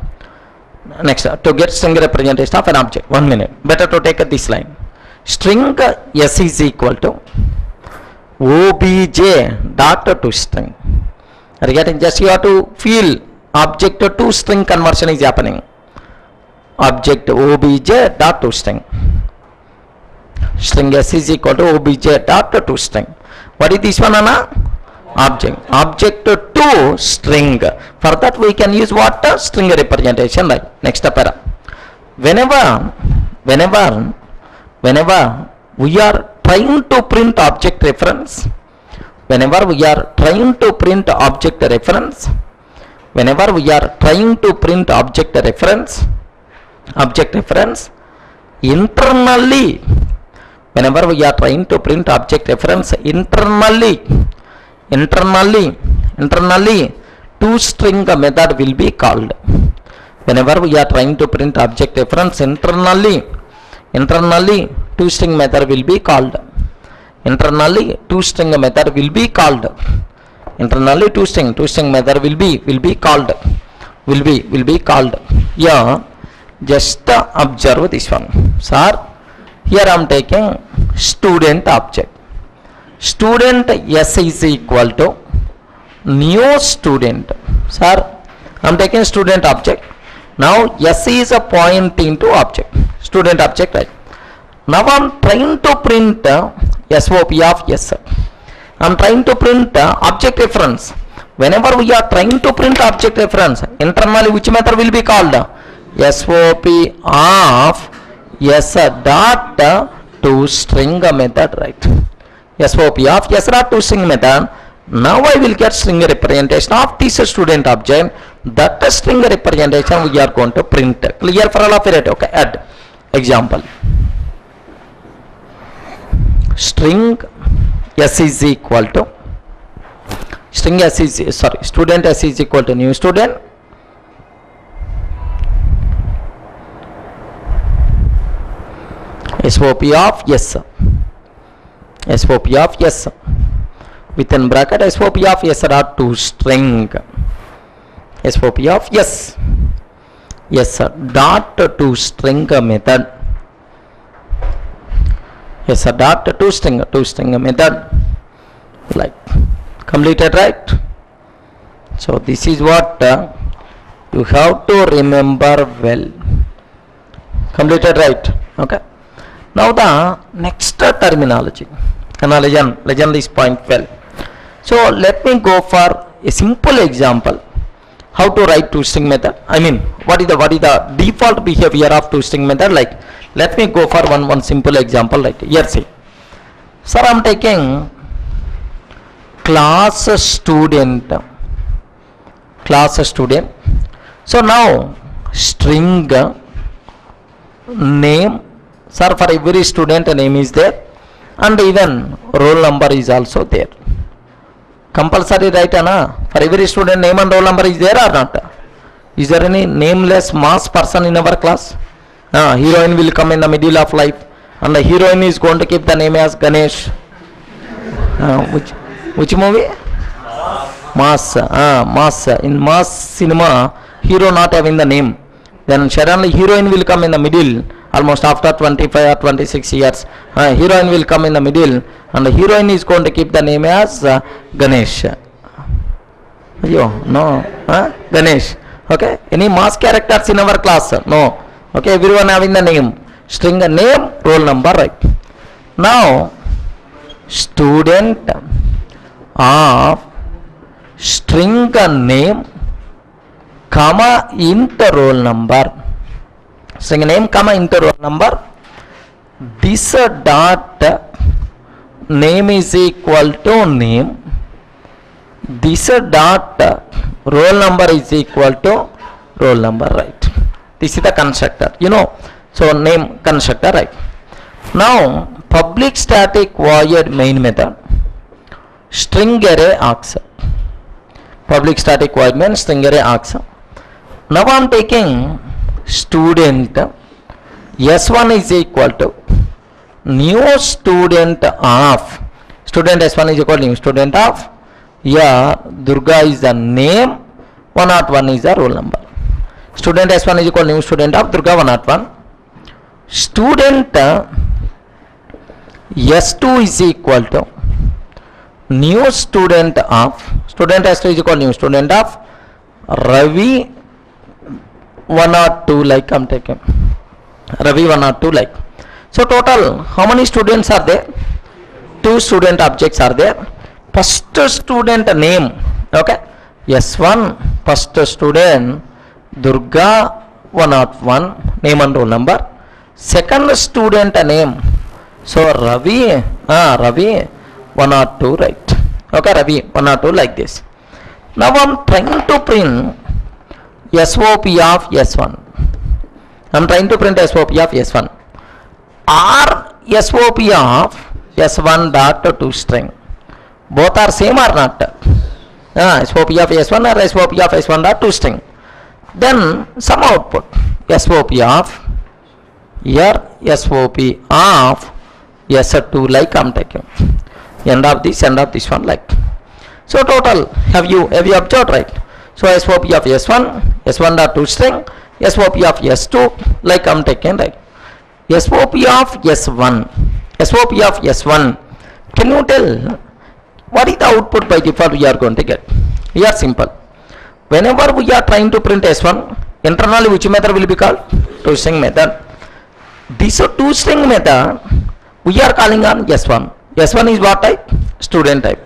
Next. To get string representation of an object. 1 minute. Better to take this line. String s is equal to obj dot toString. Are you getting? Just you have to feel object to string conversion is happening. Object obj dot toString. String s is equal to obj dot toString. What is this one, Anna? Object. Object to string. For that we can use what? String representation. Right. Next para. Whenever we are trying to print object reference, whenever we are trying to print object reference, whenever we are trying to print object reference, internally, whenever we are trying to print object reference internally, toString method will be called. Whenever we are trying to print object reference internally, toString method will be called. Internally toString method will be called. Internally toString method will be called. Will be called. Yeah, just observe this one. Sir, here I am taking student object. Student s is equal to new student. Sir, I am taking student object. Now s is a pointing to object. Student object, right? Now I am trying to print SOP of s. I am trying to print object reference. Whenever we are trying to print object reference, internally which method will be called? SOP of s dot toString method, right? SOP of s dot toString method. Now I will get string representation of this student object. That string representation we are going to print. Clear for all of it? Okay. Add example. String s is equal to student s is equal to new student. SOP of s. SOP of s. Within bracket SOP of s dot toString. SOP of s. S dot toString method. S dot toString method. Like completed, right? So this is what you have to remember well. Completed, right? Okay. Now the next terminology. Legend this point well. So let me go for a simple example. How to write toString method? I mean, what is the default behavior of toString method? Like, let me go for one simple example. Right here, see. Sir, I am taking class student. So now string name. Sir, for every student name is there, and even roll number is also there. Compulsory, right, Anna? For every student name and roll number is there or not? Is there any nameless mass person in our class? Heroine will come in the middle of life, and the heroine is going to keep the name as Ganesh. Which movie? Mass. Mass. In Mass cinema, hero not having the name. Then suddenly heroine will come in the middle. Almost after 25 or 26 years, heroine will come in the middle, and the heroine is going to keep the name as Ganesh. No, Ganesh. Okay. Any mass characters in our class? No. Okay. Everyone having the name. String name, roll number, right? Now, student of string name, comma int roll number. String name, comma int roll number. This dot name is equal to name. This dot roll number is equal to roll number, right? This is the constructor, so name constructor, right? Now public static void main method, string array args. Public static void main string array args. Now I am taking student S1 is equal to new student of student S1 is equal to new student of, here Durga is the name, 101 is the roll number. Student S1 is equal to new student of Durga 101. Student S2 is equal to new student of, student S2 is equal to new student of Ravi 102, like I am taking Ravi 102 like. So total how many students are there? 2 student objects are there. First student name, okay, S1, first student Durga 101, name and roll number. Second student name, so Ravi, Ravi 102, right? Okay, Ravi 102 like this. Now I am trying to print SOP of S1. I am trying to print SOP of S1 or SOP of S1 dot to string. Both are same or not? SOP of S1 or SOP of S1 dot to string. Then some output SOP of, here SOP of S2, like I am taking end of this one like. So total have you observed, right? So SOP of S1, S1 dot to string, SOP of S2, like I am taking, right? SOP of S1, SOP of S1, can you tell what is the output by default we are going to get? Here simple. Whenever we are trying to print S1, internally which method will be called? ToString method. This ToString method we are calling on S1. S1 is what type? Student type.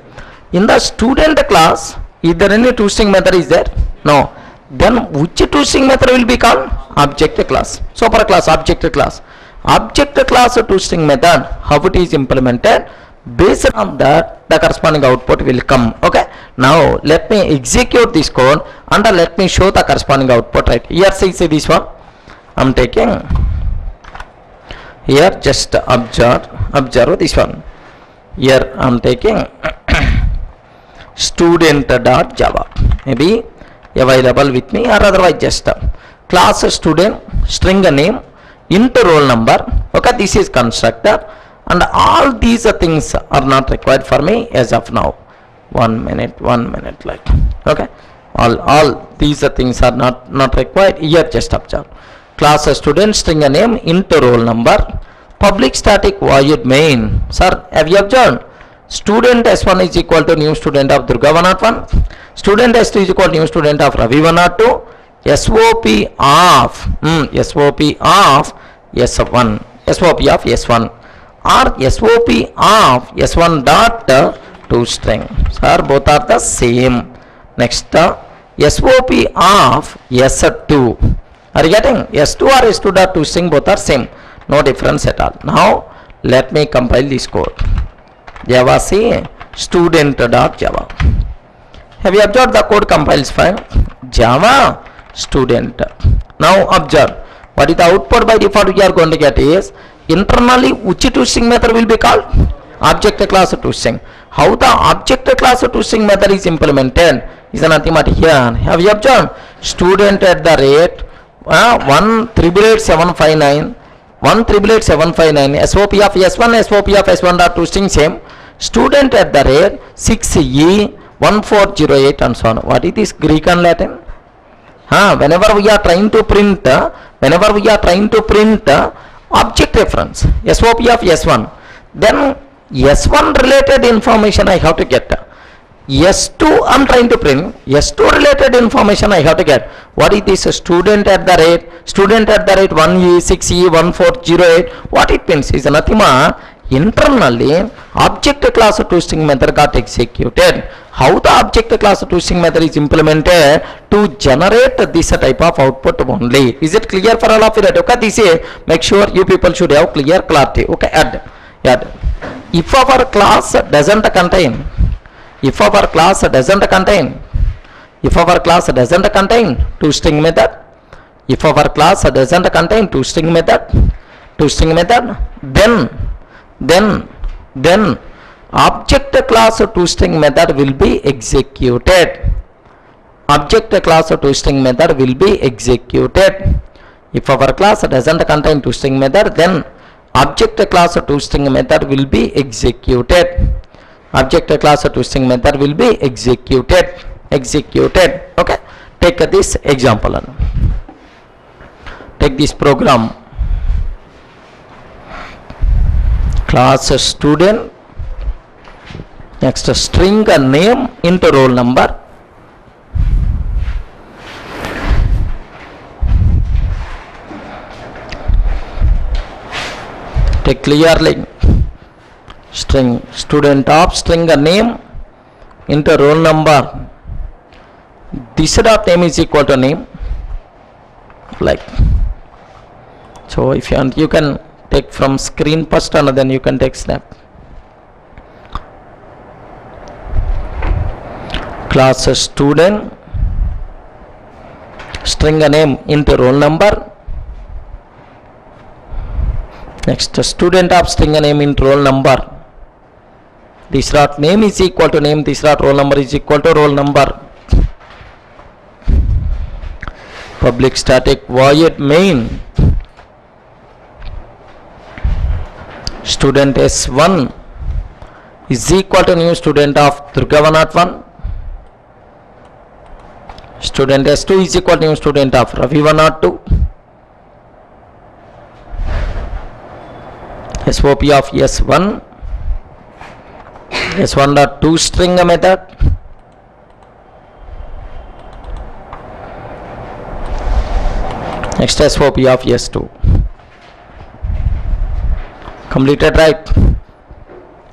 In the student class, is there any ToString method is there? No. Then which ToString method will be called? Object class. So for class, object class. Object class ToString method, how it is implemented, based on that the corresponding output will come. Okay, now let me execute this code and let me show the corresponding output, right? Here see this one I am taking, here just observe this one. Here I am taking student.java, maybe available with me, or otherwise just class student, string name, int roll number. Okay, this is constructor, and all these things are not required for me as of now. 1 minute like. Okay, all these things are not required. Here just observe class student, string name, int roll number, public static void main. Sir, have you observed? Student S1 is equal to new student of Durga 101, student S2 is equal to new student of Ravi 102, SOP of SOP of S1, SOP of S1, or SOP of S1 dot to string. Sir, both are the same. Next SOP of S2. Are you getting? S2 or S2 dot to string, both are same. No difference at all. Now let me compile this code. Java C student.java. Have you observed the code compiles fine? Java student. Now observe what is the output by default we are going to get is internally which ToString method will be called? Object class ToString. How the object class ToString method is implemented is nothing but here. Have you observed? Student at the rate 1,759 SOP of S1, SOP of S1 dot ToString same. Student at the rate 6E1408 and so on. What is this Greek and Latin? Whenever we are trying to print object reference SOP of S1, then S1 related information I have to get. S2 I am trying to print, S2 related information I have to get. What is this student at the rate 1E6E1408? What it means is nothing more. Internally object class ToString method got executed. How the object class ToString method is implemented to generate this type of output only. Is it clear for all of you? Okay, this is make sure you people should have clear clarity. Okay, add. If our class doesn't contain ToString method, then object class ToString method will be executed. object class toString method will be executed. If our class doesn't contain toString method, then object class toString method will be executed. Object class toString method will be executed. Okay, take this example. Take this program. Class student, next string a name into roll number. Take clearly string student of string a name into roll number. This dot name is equal to name, like so. If you want, you can take from screen first and then you can take snap. Class student string a name into roll number. Next student of string a name into roll number. This dot name is equal to name, this dot roll number is equal to roll number. Public static void main student S1 is equal to new student of Durga101. Student S2 is equal to new student of Ravi102. SOP of S1 S1 dot toString method. Next SOP of S2. Completed, right?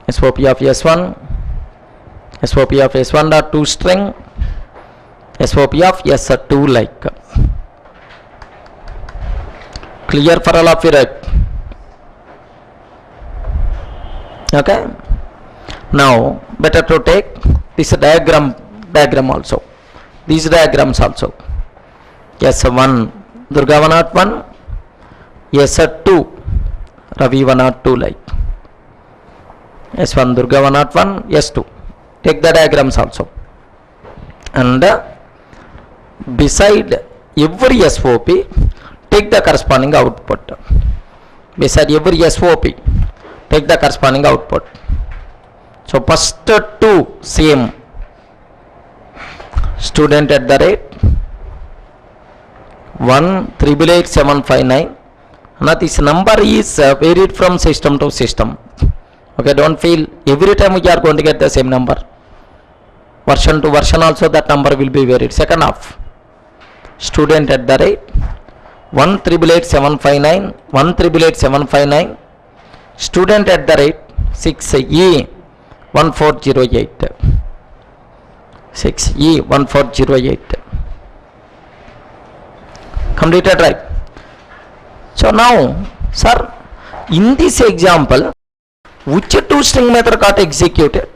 SOP of S1, SOP of S1 dot toString, SOP of S2, like. Clear for all of you, right? Okay. Now better to take this diagram also, these diagrams also. S1 Durga101, S2 Ravi102, like. S1 Durga101, S2. Take the diagrams also. And beside every SOP, take the corresponding output. Beside every SOP, take the corresponding output. So first two same. Student at the rate 1,88759. Now this number is varied from system to system. Okay, don't feel every time we are going to get the same number. Version to version also that number will be varied. Second half, student at the rate 1,88759, 1,88759. Student at the rate 6E1408, 6E1408. Completed, right? So now, sir, in this example, which toString method got executed?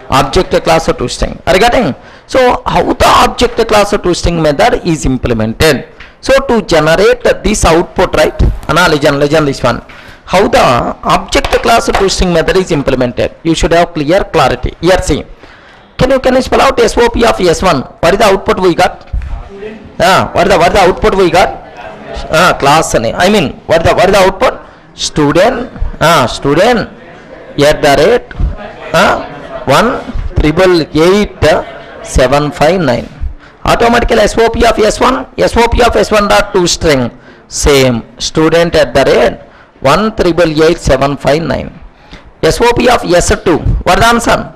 Object class toString. Are you getting? So how the object class toString method is implemented? So to generate this output, right? Legend this one. How the object class toString method is implemented? You should have clear clarity. Here, see. Can you spell out SOP of S1? What is the output we got? What is the output we got? Class name. I mean, what is the output? Student. Student at the rate 1,88759. Automatically SOP of S1, SOP of S1 dot toString, same. Student at the rate 1,88759. SOP of S2, what is the answer?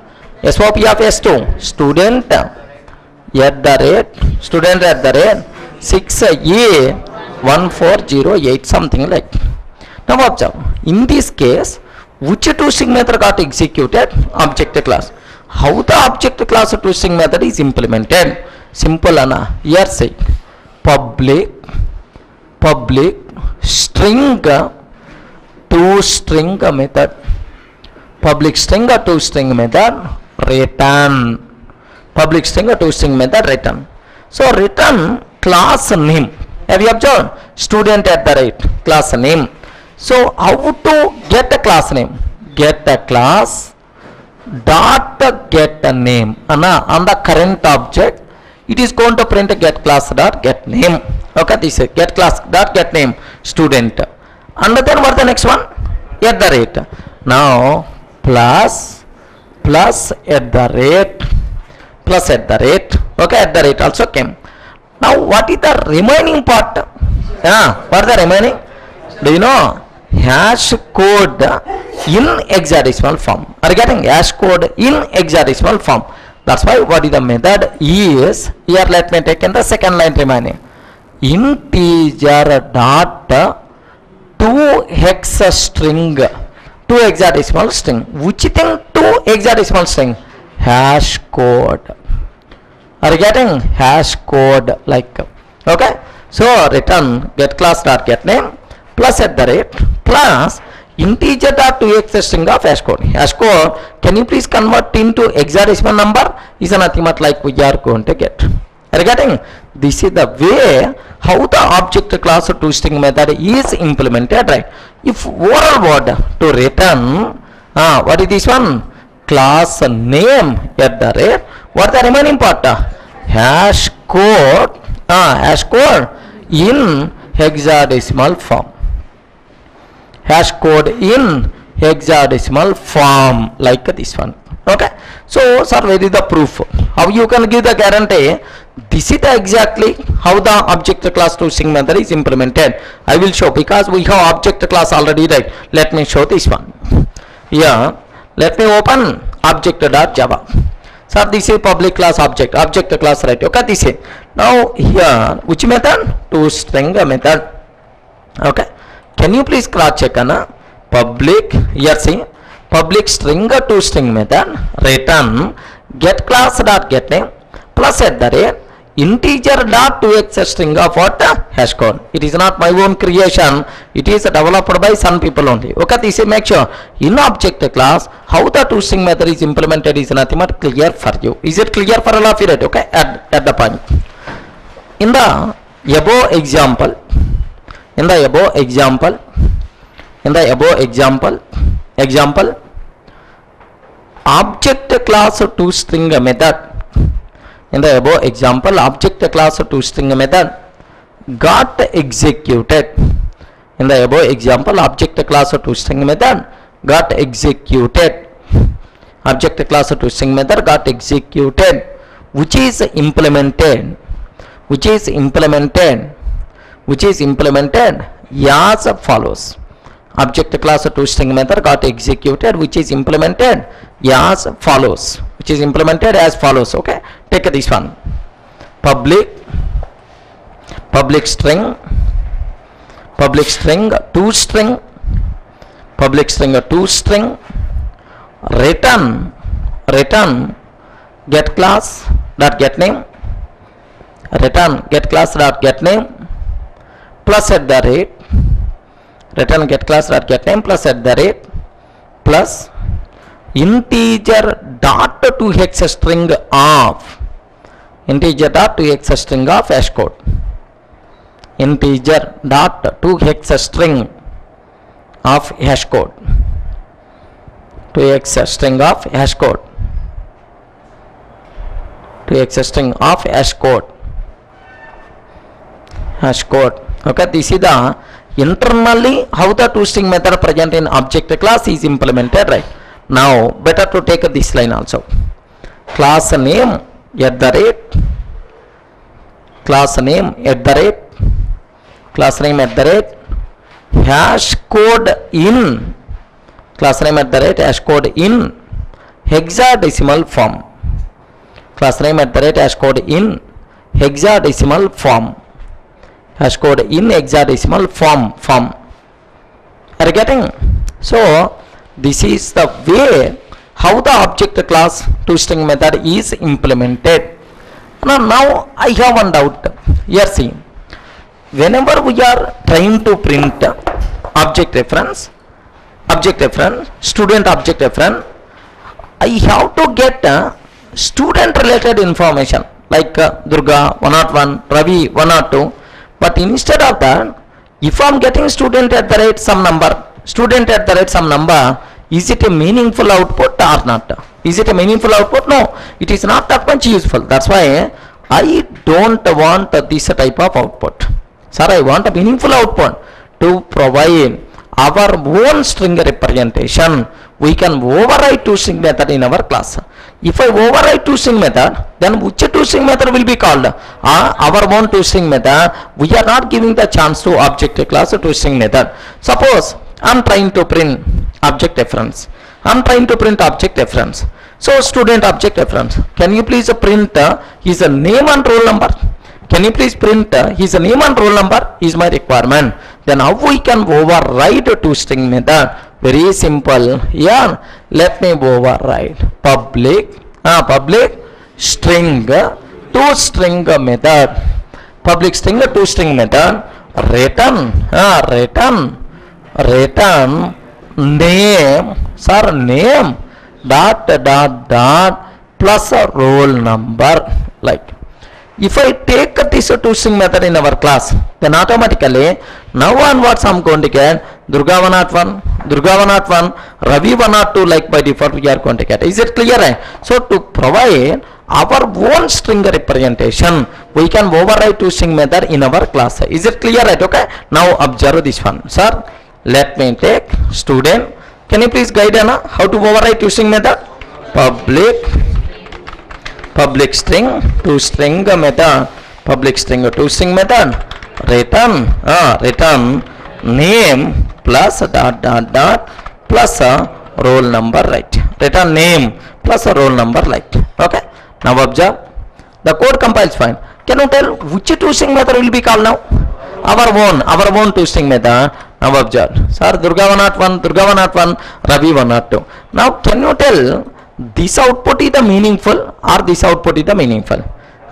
SOP of S2, student at the rate 6E1408, something like. Now observe, in this case, which toString method got executed? Object class. How the object class toString method is implemented? Simple, Anna. Here say public string toString method. Public string toString method return. Public string toString method return. So return class name. Have you observed? Student at the rate class name. So how to get a class name? Get a class dot get a name. On the current object, it is going to print get class dot get name. Okay, this is get class dot get name student, and then what the next one, at the rate. Now plus at the rate, plus at the rate. Okay, at the rate also came. Now what is the remaining part? What is the remaining? Do you know? Hash code in hexadecimal form. Are you getting? Hash code in hexadecimal form. That's why what is the method is, here let me take in the second line remaining, integer dot to hex string, to hexadecimal string. Which thing to hexadecimal string? Hash code. Are you getting? Hash code like. Okay, so return get class dot get name plus at the rate plus integer dot to hex string of hash code. Hash code, can you please convert into hexadecimal number? Is nothing but like we are going to get. Are you getting? This is the way how the object class to string method is implemented, right? If overall word to return, what is this one? Class name at the rate. What the remaining part? Hash code. Hash code in hexadecimal form. Hash code in hexadecimal form like this one. Okay, so sir, where is the proof? How you can give the guarantee? This is the exactly how the object class to string method is implemented. I will show, because we have object class already, right? Let me show this one. Here let me open object.java. Sir, this is public class object class, right? Okay, this is. Now here which method? To string method. Okay, can you please cross check? Public, here see, public string to string method return get class dot get name plus at the rate integer dot to hex string of what? Hash code. It is not my own creation, it is developed by some people only. Okay, this is make sure in object class how the to string method is implemented is nothing but clear for you. Is it clear for all of you, right? Okay, at the point. In the above example, object class to string method, in the above example object class to string method got executed. In the above example object class to string method got executed. Object class to string method got executed, which is implemented as follows. Object class to string method got executed, which is implemented as follows. Okay, take this one. Public string to string return get class dot get name plus at the rate return get class dot get name plus at the rate plus integer dot to hex string of hash code. Integer dot to hex string of hash code. Okay, this is the internally how the toString method present in object class is implemented, right? Now better to take this line also. Class name at the rate hash code in hexadecimal form. Hash code in hexadecimal form. Are you getting? So this is the way how the object class toString method is implemented. Now I have one doubt. Here see, whenever we are trying to print object reference, student object reference, I have to get student related information like Durga 101, Ravi 102. But instead of that, if I am getting student at the rate some number, is it a meaningful output or not? No, it is not that much useful. That's why I don't want this type of output. Sir, I want a meaningful output. To provide our own string representation, we can override toString method in our class. If I override toString method, then which toString method will be called? Our own toString method. We are not giving the chance to object class toString method. Suppose I am trying to print object reference. I am trying to print object reference. So student object reference. Can you please print his name and roll number? Can you please print his name and roll number is my requirement. Then how we can override toString method? Very simple. Here, let me override public string toString method. Public string toString method. Return name. Sir, name dot plus a roll number. Like, if I take this toString method in our class, then automatically now onwards I am going to get Durga 101, Ravi 102, like by default we are going to get. Is it clear? So to provide our own string representation, we can override toString method in our class. Is it clear? Right? Okay. Now observe this one. Sir, let me take student. Can you please guide Anna how to override toString method? Public string toString method. Public string toString method. Return name plus dot plus a roll number, right? Return name plus a roll number, right? Okay. Now observe. The code compiles fine. Can you tell which toString method will be called now? Our own toString method. Now observe. Sir, Durga 101, Ravi 102. Now can you tell this output is the meaningful or this output is the meaningful?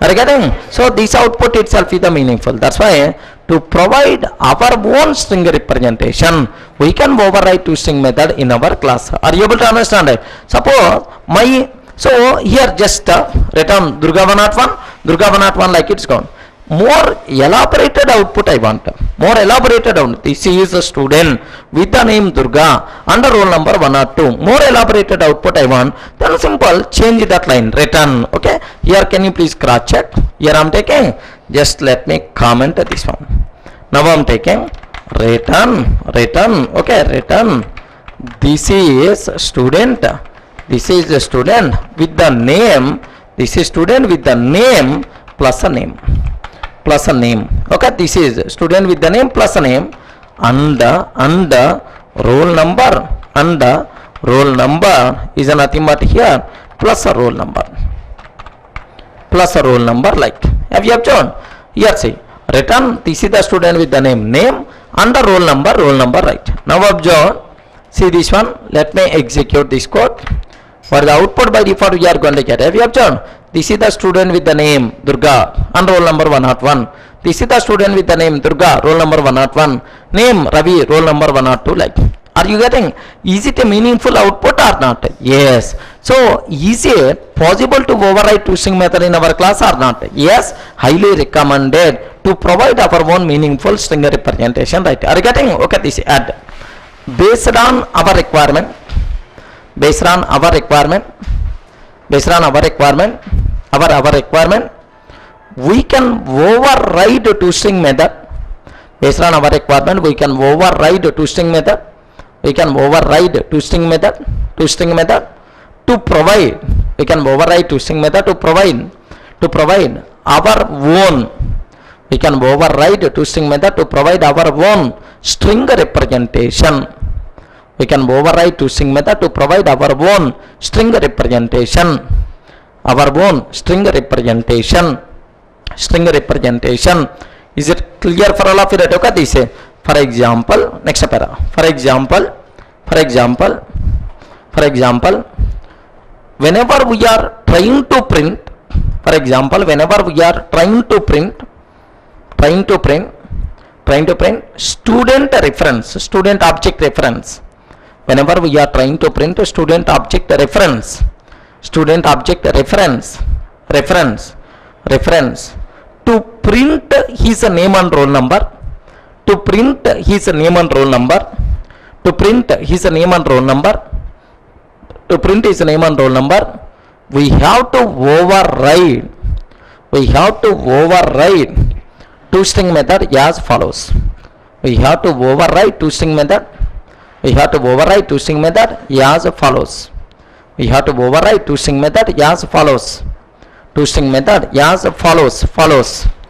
Are you getting? So this output itself is the meaningful. That's why to provide our own string representation, we can override toString method in our class. Are you able to understand it? Suppose so here just return Durga 101 like it's gone. More elaborated output I want. More elaborated output. This is a student with the name Durga and the roll number 102. More elaborated output I want. Then simple, change that line. Return. Okay. Here can you please cross check? Here I am taking. Just let me comment this one. Now I am taking return. Okay. Return. This is student. This is the student with the name. This is student with the name plus a name. Okay, this is student with the name plus a name and roll number is nothing but here plus a roll number like have you observed? Here see return, this is the student with the name and the roll number, right? Now observe, see this one. Let me execute this code. For the output by default we are going to get. Have you observed? This is the student with the name Durga and roll number 101. This is the student with the name Durga, roll number 101. Name Ravi, roll number 102. Like, are you getting? Is it a meaningful output or not? Yes. So is it possible to override toString method in our class or not? Yes. Highly recommended to provide our own meaningful string representation. Right? Are you getting? Okay. This add based on our requirement. We can override toString method. Based on our requirement, we can override toString method. toString method to provide. We can override toString method to provide our own. We can override toString method to provide our own string representation. We can override toString method to provide our own string representation. Is it clear for all of you? Okay, this is for example. Next para. For example, whenever we are trying to print, student object reference. Whenever we are trying to print student object reference, to print his name and roll number, we have to override we have to override toString method as follows. We have to override toString method. We have to override toString method as follows. We have to override toString method as follows. toString method as follows.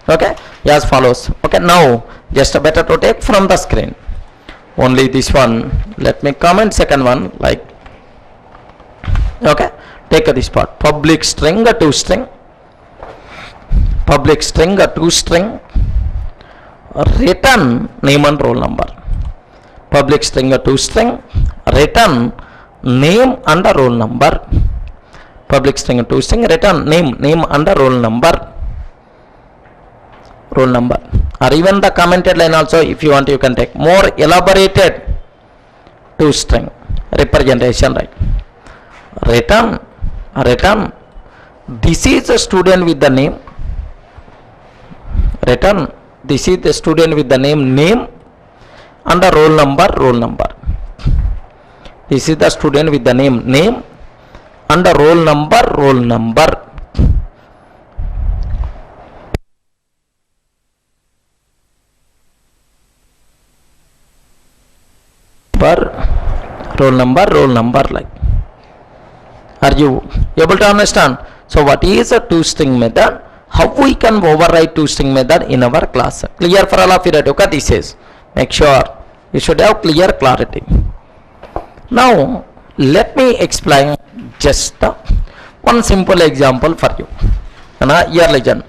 Okay, as follows. Okay, now just better to take from the screen. Only this one. Let me comment second one like. Okay, take this part. Public string toString. Public string toString. Return name and roll number. Public string toString. Return name and roll number. Public string toString. Return name and roll number. Roll number, or even the commented line also, if you want you can take more elaborated toString representation, right? Return this is a student with the name. Return this is the student with the name and the roll number. This is the student with the name and the roll number. Roll number like. Are you able to understand? So what is a toString method? How we can override toString method in our class? Clear for all of you, right? Okay, this is. Make sure you should have clear clarity. Now let me explain just one simple example for you. Here legend.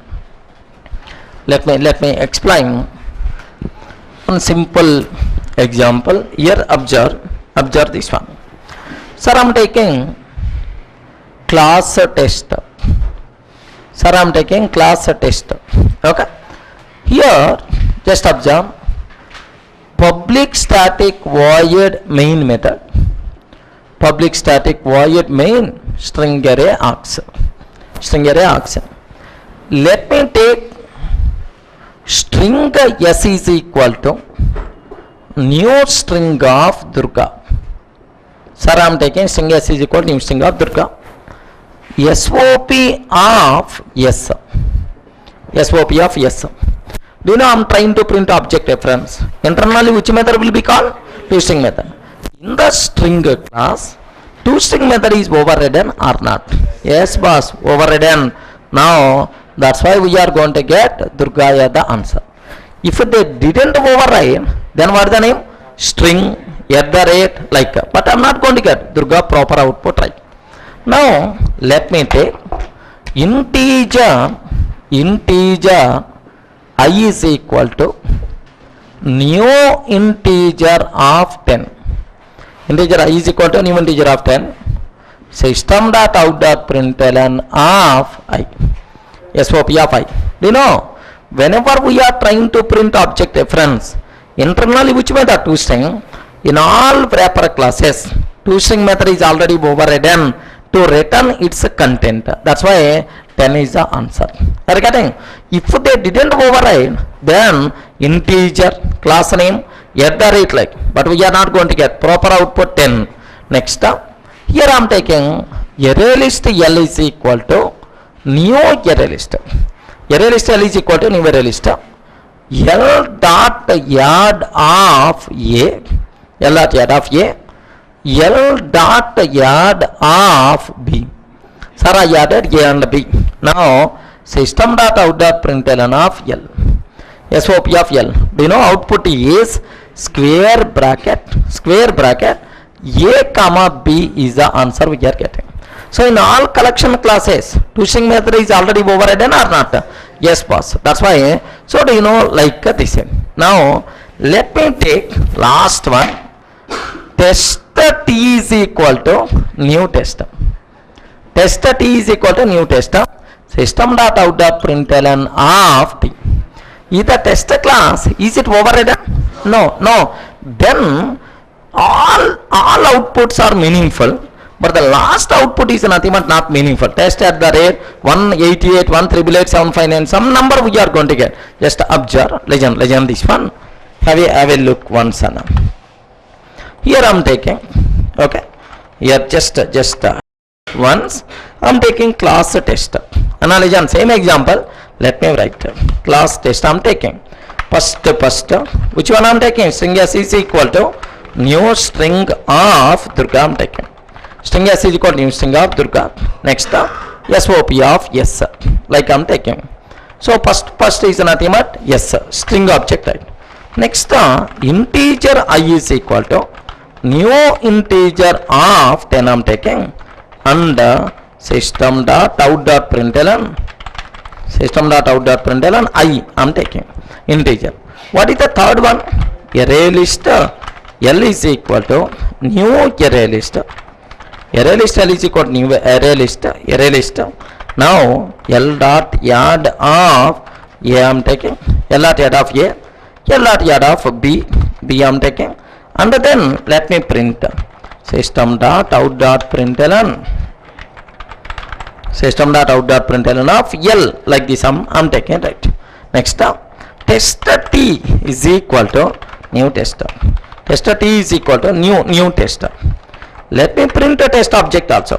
Let me explain one simple example. Here observe this one. Sir, I am taking class test. Sir, I am taking class test. Okay. Here just observe public static void main method. Public static void main string array args. Let me take string s is equal to new string of Durga. Sir, I am taking string s is equal to new string of Durga. SOP of S. SOP of S. Do you know I am trying to print object reference? Internally, which method will be called? toString method. In the string class, toString method is overridden or not? Yes, boss, overridden. Now, that's why we are going to get Durga as the answer. If they didn't override, then what is the name? String at the rate like. But I am not going to get Durga proper output, right? Now let me take integer I is equal to new integer of 10. Integer I is equal to new integer of 10. System.out.println of I. SOP of I. Do you know, whenever we are trying to print object reference, internally which method? toString. In all wrapper classes, toString method is already overridden to return its content. That's why 10 is the answer. Are you getting? If they didn't override, then integer class name at the rate like. But we are not going to get proper output 10. Next up, here I am taking array list L is equal to new array list. Array list L is equal to new array list. L dot add of A. L dot add of A. L dot add of B. Sir, I added A and B. Now system.out.println of L. SOP of L. Do you know output is square bracket A comma B is the answer we are getting. So in all collection classes, toString method is already overridden or not? Yes, boss. That's why. So do you know like this? Now let me take last one. Test T is equal to new test. Test T is equal to new test. System.out.println of T. Is the test class, is it overridden? No. Then all outputs are meaningful, but the last output is nothing but not meaningful. Test at the rate 188 1888759, some number we are going to get. Just observe, legend this one. Have a look once. Here I am taking, okay, here just once I am taking class test. Analogy on same example. Let me write class test I'm taking. First, which one I'm taking? String s is equal to new string of Durga I'm taking. String s is equal to new string of Durga. Next, SOP of yes, like I'm taking. So first is nothing but yes, string object, right? Next, integer I is equal to new integer of 10 I'm taking, and system.out.println I am taking integer. What is the third one? Array list. L is equal to new array list. Array list L is equal to new array list. Now L dot add of A I am taking. L dot add of A. L dot add of B. B I am taking. And then let me print system.out.println of L, like this I'm taking, right? Next, tester T is equal to new tester. Tester T is equal to new tester. Let me print a test object also.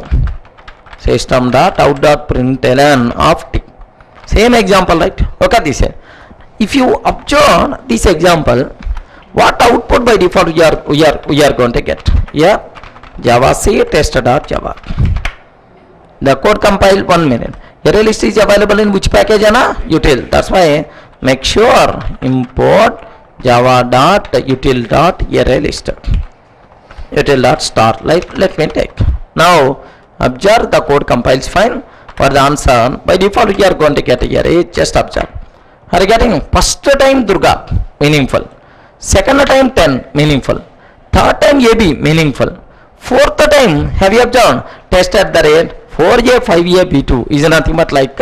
System.out.println of T. Same example, right? Look at this here. If you observe this example, what output by default we are going to get? Yeah, Java C tester.java. The code compile 1 minute. Array list is available in which package? Util. That's why make sure import java.util.array list. Util.start. Let me take. Now observe the code compiles fine. For the answer, by default we are going to get array. Just observe. Are you getting? First time Durga, meaningful. Second time 10, meaningful. Third time AB, meaningful. Fourth time, have you observed? Test at the rate 4A, 5A, B2 is nothing but like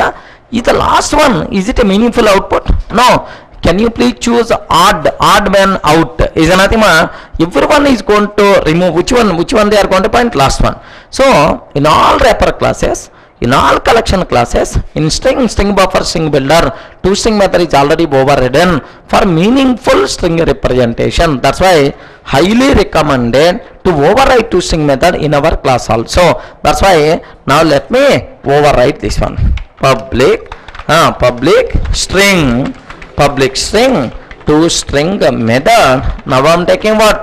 is the last one. Is it a meaningful output? No. Can you please choose odd man out? Is nothing but everyone is going to remove which one they are going to point? Last one. So in all wrapper classes, in all collection classes, in string buffer, string builder, toString method is already overridden for meaningful string representation. That's why highly recommended to override toString method in our class also. That's why now let me override this one. Public string toString method. Now I'm taking what?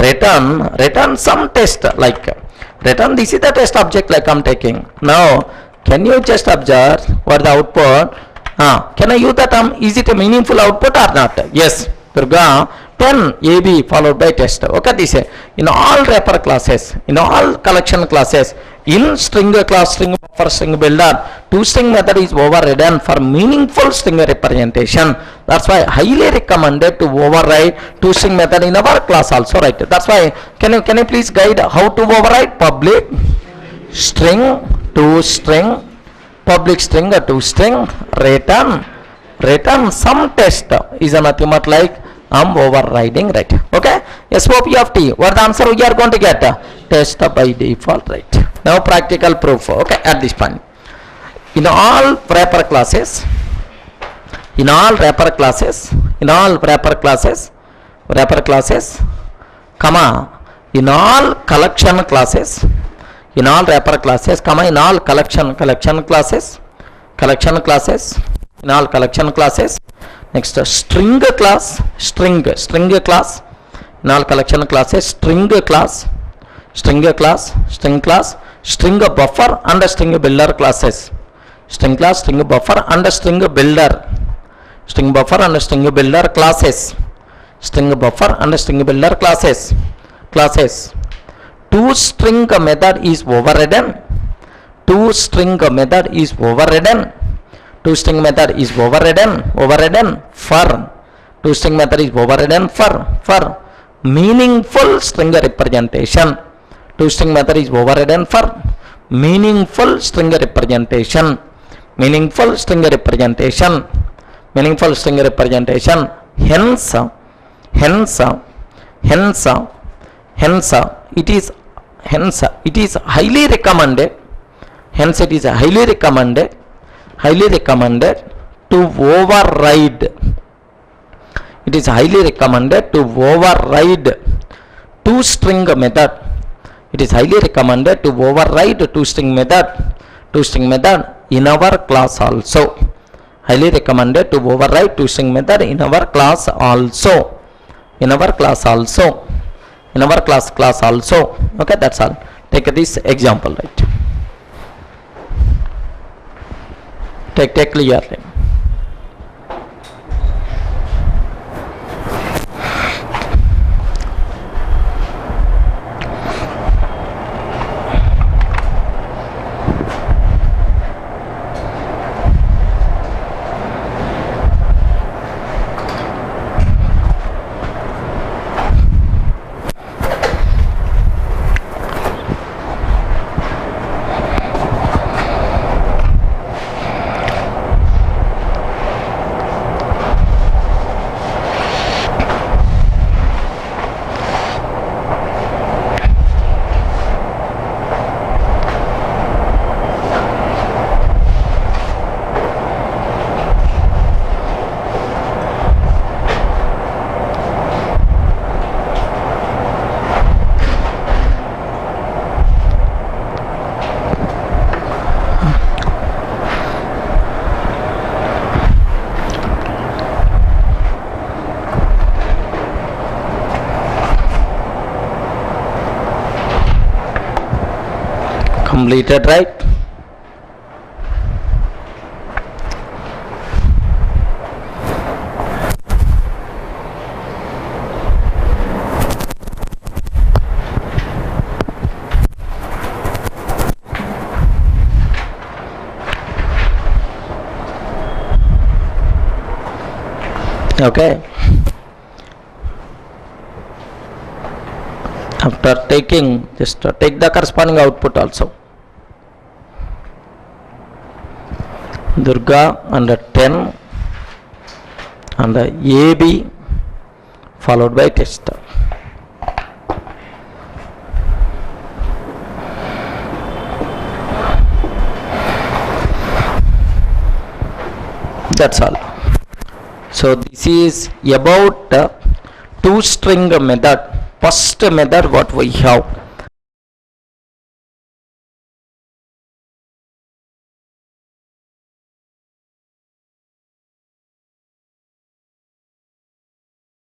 Return some test, like return this is the test object, like I'm taking. Now can you just observe what the output? Can I use the term? Is it a meaningful output or not? Yes, Durga 10 AB followed by test. Okay, this is in all wrapper classes, in all collection classes, in string class, string buffer, string builder, toString method is overridden for meaningful string representation. That's why highly recommended to override toString method in our class also, right? That's why can you please guide how to override? Public string toString, public string toString, return some test is nothing but like I'm overriding, right? Okay, SOP of T. What the answer we are going to get? Test by default, right? Now practical proof. Okay, at this point, in all wrapper classes, comma, in all collection classes, in all wrapper classes, comma, in all collection classes, in all collection classes. Next, string class, in all collection classes, string buffer and string builder classes, string class, string buffer and string builder classes, toString method is overridden, toString method is overridden for meaningful string representation. toString method is overridden for meaningful string representation. Hence it is highly recommended to override. It is highly recommended to override toString method. It is highly recommended to override toString method in our class also. Highly recommended to override to string method in our class also. In our class also. In our class also. Okay, that's all. Take this example, right? Take clearly. Completed, right? Okay, after taking, just take the corresponding output also. Durga under 10 and the AB followed by tester. That's all. So this is about two string method. First method what we have,